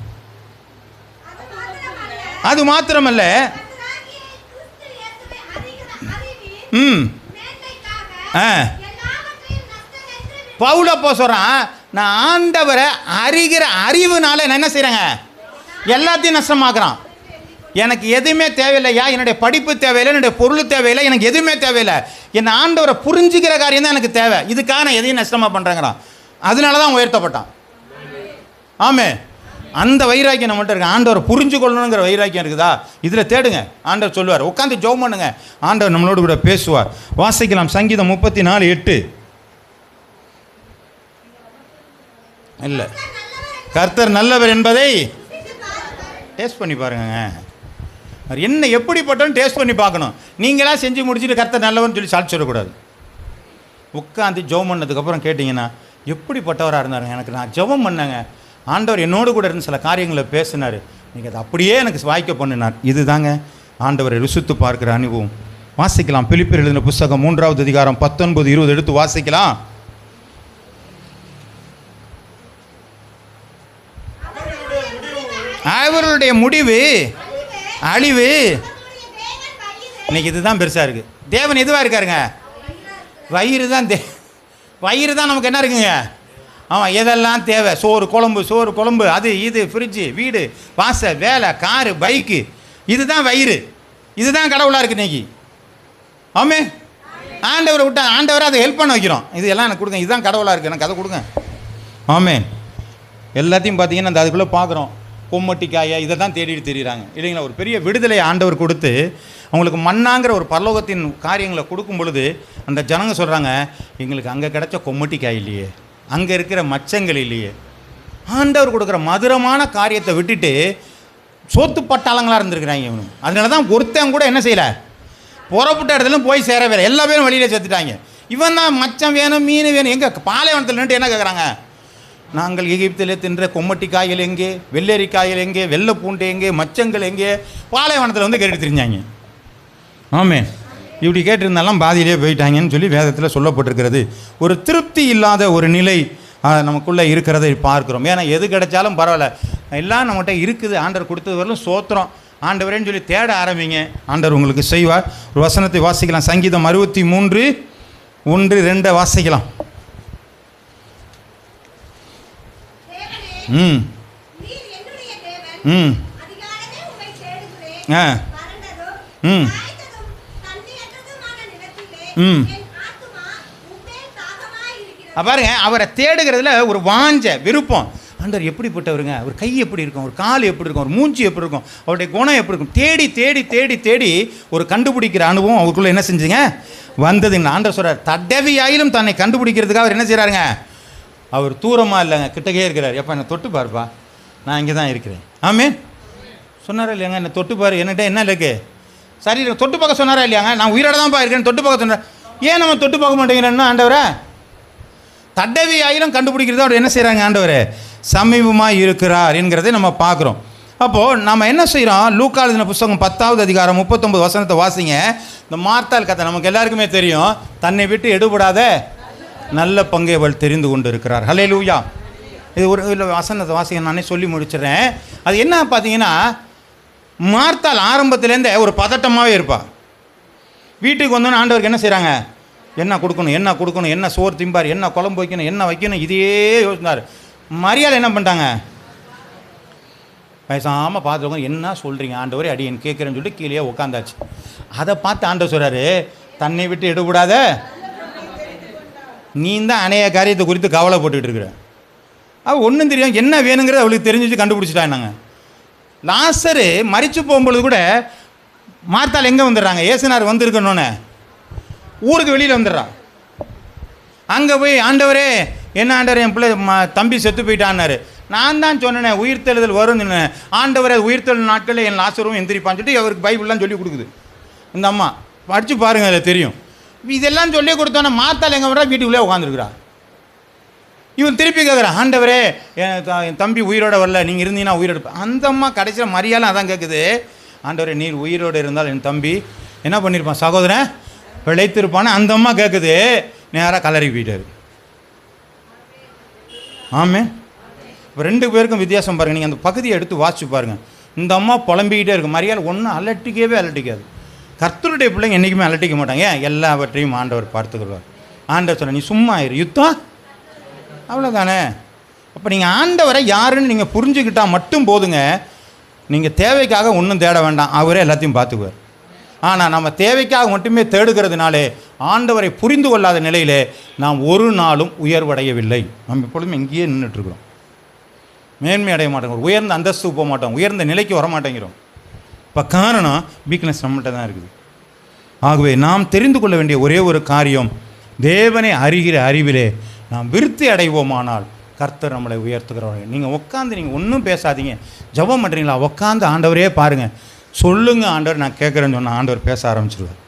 அது மாத்திரமல்ல, பவுல் அப்போ சொல்றான், நான் ஆண்டவரை அறிகிற அறிவுனால நான் என்ன செய்கிறேங்க, எல்லாத்தையும் நஷ்டமாக்குறான். எனக்கு எதுவுமே தேவையில்லையா, என்னுடைய படிப்பு தேவையில்லை, என்னுடைய பொருள் தேவையில்லை, எனக்கு எதுவுமே தேவையில்லை. என் ஆண்டவரை புரிஞ்சுக்கிற காரியம் தான் எனக்கு தேவை. இதுக்காக நான் எதையும் நஷ்டமாக பண்ணுறேங்கிறான். அதனால தான் உயர்த்தப்பட்டான். ஆமே, அந்த வைராக்கியம் நம்மகிட்ட இருக்கு. ஆண்டவரை புரிஞ்சு கொள்ளணுங்கிற வைராக்கியம் இருக்குதா, இதில் தேடுங்க. ஆண்டவர் சொல்லுவார், உட்காந்து ஜெபம் பண்ணுங்க, ஆண்டவர் நம்மளோடு கூட பேசுவார். வாசிக்கலாம் சங்கீதம் 34:8. இல்லை, கர்த்தர் நல்லவர் என்பதை டேஸ்ட் பண்ணி பாருங்க. என்ன எப்படிப்பட்டோன்னு டேஸ்ட் பண்ணி பார்க்கணும். நீங்களாம் செஞ்சு முடிச்சுட்டு கர்த்தர் நல்லவர்னு சொல்லி சாட்சி சொல்லக்கூடாது. உட்காந்து ஜெபம் பண்ணதுக்கப்புறம் கேட்டிங்கன்னா, எப்படிப்பட்டவராக இருந்தாருங்க, எனக்கு நான் ஜெபம் பண்ணேங்க, ஆண்டவர் என்னோடு கூட இருந்து சில காரியங்களை பேசினார், நீங்கள் அதை அப்படியே எனக்கு வாய்க்க பண்ணினார். இதுதாங்க ஆண்டவரை ருசித்து பார்க்குற அனுபவம். வாசிக்கலாம் பிலிப்பியர் எழுதின புத்தகம் 3வது அதிகாரம் 19-20 எடுத்து வாசிக்கலாம். அவர்களுடைய முடிவு அழிவு. இன்னைக்கு இதுதான் பெருசாக இருக்குது. தேவன் எதுவாக இருக்காருங்க, வயிறு தான் நமக்கு என்ன இருக்குங்க. ஆமாம், எதெல்லாம் தேவை, சோறு குழம்பு, அது இது, ஃப்ரிட்ஜு, வீடு, வாசல், வேலை, காரு, பைக்கு, இதுதான் வயிறு. இதுதான் கடவுளாக இருக்குது இன்னைக்கு. ஆமே, ஆண்டவரை விட்டா ஆண்டவரை அதை ஹெல்ப் பண்ண வைக்கிறோம். இது எல்லாம் எனக்கு கொடுங்க, இதுதான் கடவுளாக இருக்குது, எனக்கு அதை கொடுங்க. ஆமே, எல்லாத்தையும் பார்த்தீங்கன்னா அந்த அதுக்குள்ளே பார்க்குறோம். கொம்மட்டிக்காயை இதை தான் தேடிட்டு தெரியுறாங்க இல்லைங்களா. ஒரு பெரிய விடுதலை ஆண்டவர் கொடுத்து அவங்களுக்கு மண்ணாங்கிற ஒரு பரலோகத்தின் காரியங்களை கொடுக்கும் பொழுது அந்த ஜனங்க சொல்கிறாங்க, எங்களுக்கு அங்கே கிடைச்ச கொம்மட்டிக்காய் இல்லையே, அங்கே இருக்கிற மச்சங்கள் இல்லையே. ஆண்டவர் கொடுக்குற மதுரமான காரியத்தை விட்டுட்டு சோத்து பட்டாளங்களாக இருந்திருக்கிறாங்க இவனு. அதனால தான் ஒருத்தன் கூட என்ன செய்யலை, புறப்பட்ட இடத்துல போய் சேரவே, எல்லா பேரும் வழியிலே சேர்த்துட்டாங்க. இவன் தான் மச்சம் வேணும், மீன் வேணும். எங்கே பாலைவனத்தில் நின்று என்ன கேட்குறாங்க, நாங்கள் எகிப்திலே தின்ற கொம்மட்டி காய்கள் எங்கே, வெள்ளரி காய்கள் எங்கே, வெள்ளை பூண்டு எங்கே, மச்சங்கள் எங்கே, பாலைவனத்தில் வந்து கேட்டு தெரிஞ்சாங்க. ஆமே, இப்படி கேட்டிருந்தாலும் பாதியிலே போயிட்டாங்கன்னு சொல்லி வேதத்தில் சொல்லப்பட்டிருக்கிறது. ஒரு திருப்தி இல்லாத ஒரு நிலை நமக்குள்ளே இருக்கிறதை பார்க்குறோம். ஏன்னா எது கிடைச்சாலும் பரவாயில்ல, எல்லாம் நம்மகிட்ட இருக்குது, ஆண்டவர் கொடுத்தது வரலும் சோத்திரம், ஆண்டவரேன்னு சொல்லி தேட ஆரம்பிங்க, ஆண்டவர் உங்களுக்கு செய்வார். ஒரு வசனத்தை வாசிக்கலாம். சங்கீதம் 63:1-2 வாசிக்கலாம். பாருங்க, அவரை தேடுகிறதுல ஒரு வாஞ்ச விருப்பம். ஆண்டவர் எப்படிப்பட்டவருங்க, அவர் கை எப்படி இருக்கும், ஒரு கால் எப்படி இருக்கும், ஒரு மூஞ்சி எப்படி இருக்கும், அவருடைய குணம் எப்படி இருக்கும், தேடி தேடி தேடி தேடி ஒரு கண்டுபிடிக்கிற அனுபவம் அவருக்குள்ள என்ன செஞ்சுங்க வந்ததுங்க. ஆண்டவர் சொல்றார், தடவியாயிலும் தன்னை கண்டுபிடிக்கிறதுக்காக அவர் என்ன செய்யறாருங்க, அவர் தூரமாக இல்லைங்க, கிட்டக்கே இருக்கிறார். எப்போ என்னை தொட்டு பாருப்பா, நான் இங்கே தான் இருக்கிறேன். ஆமே சொன்னாரா இல்லையாங்க, என்னை தொட்டு பாரு, என்கிட்ட என்ன இருக்கு, சரி தொட்டு பார்க்க சொன்னாரா இல்லையாங்க, நான் உயிரோட தான்ப்பா இருக்கேன்னு தொட்டு பார்க்க சொன்னார். ஏன் நம்ம தொட்டு பார்க்க மாட்டேங்கிறேன்னா, ஆண்டவரை தடவி ஆயிரம் கண்டுபிடிக்கிறது அவர் என்ன செய்கிறாங்க, ஆண்டவர் சமீபமாக இருக்கிறார் என்கிறதை நம்ம பார்க்குறோம். அப்போது நம்ம என்ன செய்கிறோம், லூக்கா எழுதின புத்தகம் 10வது அதிகாரம் 39 வசனத்தை வாசிங்க. இந்த மார்த்தாள் கதை நமக்கு எல்லாருக்குமே தெரியும். தன்னை விட்டு எடுபடாத நல்ல பங்கை அவள் தெரிந்து கொண்டு இருக்கிறார். ஹல்லேலூயா. இது ஒரு இல்லை வசனத்தை வாசிங்க, நானே சொல்லி முடிச்சிடுறேன். அது என்ன பார்த்தீங்கன்னா, மார்த்தாள் ஆரம்பத்துலேருந்தே ஒரு பதட்டமாகவே இருப்பாள். வீட்டுக்கு வந்தோன்னு ஆண்டவருக்கு என்ன செய்கிறாங்க, என்ன கொடுக்கணும், என்ன சோறு திம்பார், என்ன குழம்பு வைக்கணும், என்ன வைக்கணும், இதையே யோசினார். மரியாதை என்ன பண்ணிட்டாங்க, பேசாமல் பார்த்துருக்கோம், என்ன சொல்கிறீங்க ஆண்டவரே அடியேன் கேட்குறேன்னு சொல்லிட்டு கீழே உட்காந்தாச்சு. அதை பார்த்து ஆண்டவர் சொல்கிறாரு, தன்னை விட்டு எடுபடாத நீ தான் அநேக காரியத்தை குறித்து கவலைப்பட்டுக்கிட்டு இருக்கிற. அவள் ஒன்றும் தெரியும், என்ன வேணுங்கிறது அவளுக்கு தெரிஞ்சிச்சு, கண்டுபிடிச்சிட்டாங்க. லாசரு மரித்து போகும்பொழுது கூட மார்த்தாள் எங்கே வந்துடுறாங்க, ஏசுனார் வந்திருக்கணுன்னு ஊருக்கு வெளியில் வந்துடுறான். அங்கே போய் ஆண்டவரே என்ன ஆண்டவர் என் பிள்ளை தம்பி செத்து போயிட்டான்னாரு. நான் தான் சொன்னேன் உயிர்த்தெழுதல் வரும்னு சொன்னேன். ஆண்டவரை உயிர்த்தெழுதல் நாட்களில் என் லாசரும் எந்திரிப்பான்னு சொல்லிட்டு அவருக்கு பைபிள்லாம் சொல்லி கொடுக்குது இந்த அம்மா. படித்து பாருங்கள், அதில் தெரியும். இதெல்லாம் சொல்லி கொடுத்தோன்னே மார்த்தாள் எங்கே வர்றா, வீட்டுக்குள்ளே உட்காந்துருக்குறா. இவன் திருப்பி கேட்குறான், ஆண்டவரே என் தம்பி உயிரோடு வரல, நீங்கள் இருந்தீங்கன்னா உயிரோடு. அந்த அம்மா கடைசியில் மரியாதை அதான் கேட்குது, ஆண்டவரே நீர் உயிரோடு இருந்தால் என் தம்பி என்ன பண்ணியிருப்பான், சகோதரன் பிழைத்திருப்பான்னு அந்த அம்மா கேட்குது. நேராக கலரி போயிட்டார். ஆமே. இப்போ 2 பேருக்கும் வித்தியாசம் பாருங்கள். நீங்கள் அந்த பகுதியை எடுத்து வாசிச்சு பாருங்கள். இந்த அம்மா புலம்பிக்கிட்டே இருக்கு, மரியாதை ஒன்றும் அலட்டிக்காது. கர்த்தருடைய பிள்ளைங்க என்றைக்குமே அலட்டிக்க மாட்டாங்க. ஏன், எல்லாவற்றையும் ஆண்டவர் பார்த்துக்கிறார். ஆண்டவர் சொன்ன நீ சும்மா இரு, யுத்தம் அவ்வளோதானே. அப்போ நீங்கள் ஆண்டவரை யாருன்னு நீங்கள் புரிஞ்சுக்கிட்டால் மட்டும் போதுங்க. நீங்கள் தேவைக்காக ஒன்றும் தேட வேண்டாம், அவரே எல்லாத்தையும் பார்த்துக்குவார். ஆனால் நம்ம தேவைக்காக மட்டுமே தேடுகிறதுனாலே ஆண்டவரை புரிந்து கொள்ளாத நிலையிலே நாம் ஒரு நாளும் உயர்வடையவில்லை. நம்ம எப்பொழுதும் இங்கேயே நின்றுட்டுருக்குறோம், மேன்மை அடைய மாட்டோங்கிறோம், உயர்ந்த அந்தஸ்துக்கு போக மாட்டோம், உயர்ந்த நிலைக்கு வர மாட்டேங்கிறோம். இப்போ காரணம் வீக்னஸ் நம்மகிட்ட தான் இருக்குது. ஆகவே நாம் தெரிந்து கொள்ள வேண்டிய ஒரே ஒரு காரியம், தேவனை அறிகிற அறிவிலே நாம் விருத்தி அடைவோமானால் கர்த்தர் நம்மளை உயர்த்துகிறவர்கள். நீங்கள் உட்காந்து நீங்கள் ஒன்றும் பேசாதீங்க, ஜெபம் பண்ணுறீங்களா, உட்காந்து ஆண்டவரே பாருங்கள், சொல்லுங்கள் ஆண்டவர் நான் கேட்குறேன்னு சொன்னால் ஆண்டவர் பேச ஆரம்பிச்சிடுவார்.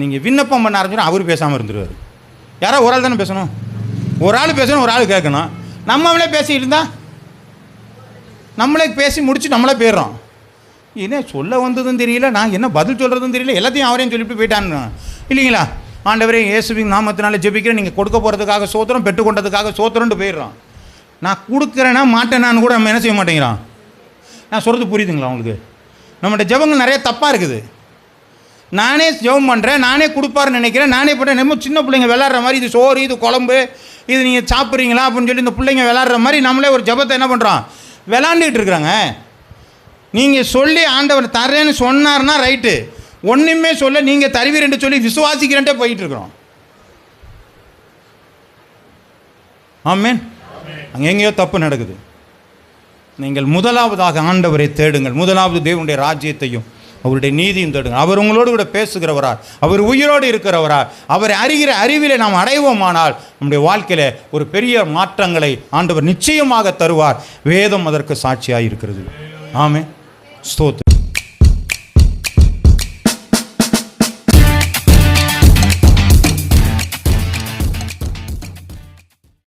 நீங்கள் விண்ணப்பம் பண்ண ஆரம்பிச்சுன்னா அவர் பேசாமல் இருந்துருவார். யாரோ ஒரு ஆள் தானே பேசணும், ஒரு ஆள் பேசணும், ஒரு ஆள் கேட்கணும். நம்மளே பேசிக்கிட்டு இருந்தால் நம்மளே பேசி முடிச்சு நம்மளே போயிடுறோம். என்ன சொல்ல வந்ததும் தெரியல, நான் என்ன பதில் சொல்கிறதும் தெரியல, எல்லாத்தையும் அவரையும் சொல்லிட்டு போயிட்டான்னு இல்லைங்களா. ஆண்டவரே இயேசுவின் நாமத்தினால ஜெபிக்கிறேன், நீங்கள் கொடுக்க போகிறதுக்காக சோத்திரம், பெற்றுக்கொண்டதுக்காக சோத்திரம்ட்டு போயிடுறோம். நான் கொடுக்குறேன்னா மாட்டேனான்னு கூட நம்ம என்ன செய்ய மாட்டேங்கிறான். நான் சொல்கிறது புரியுதுங்களா உங்களுக்கு? நம்மகிட்ட ஜெபங்கள் நிறைய தப்பாக இருக்குது. நானே ஜெபம் பண்ணுறேன், நானே கொடுப்பாருன்னு நினைக்கிறேன், நானே பண்ணுறேன். நம்ம சின்ன பிள்ளைங்க விளாட்ற மாதிரி, இது சோறு, இது குழம்பு, இது நீங்கள் சாப்பிட்றீங்களா அப்படின்னு சொல்லி இந்த பிள்ளைங்க விளாட்ற மாதிரி நம்மளே ஒரு ஜெபத்தை என்ன பண்ணுறோம், விளாண்டுக்கிட்டு இருக்கிறாங்க. நீங்கள் சொல்லி ஆண்டவர் தரேன்னு சொன்னார்னா ரைட்டு, ஒன்றுமே சொல்ல நீங்கள் தருவீரென்று சொல்லி விசுவாசிக்கிறேன்ட்டே போயிட்டுருக்குறோம். ஆமேன். அங்கே எங்கேயோ தப்பு நடக்குது. நீங்கள் முதலாவதாக ஆண்டவரை தேடுங்கள், முதலாவது தேவனுடைய ராஜ்யத்தையும் அவருடைய நீதியும் தேடுங்கள். அவர் உங்களோடு கூட பேசுகிறவரா, அவர் உயிரோடு இருக்கிறவரா, அவரை அறிகிற அறிவிலே நாம் அடைவோமானால் நம்முடைய வாழ்க்கையில் ஒரு பெரிய மாற்றங்களை ஆண்டவர் நிச்சயமாக தருவார். வேதம் அதற்கு சாட்சியாக இருக்கிறது. ஆமென். ஸ்தோத்திரம்.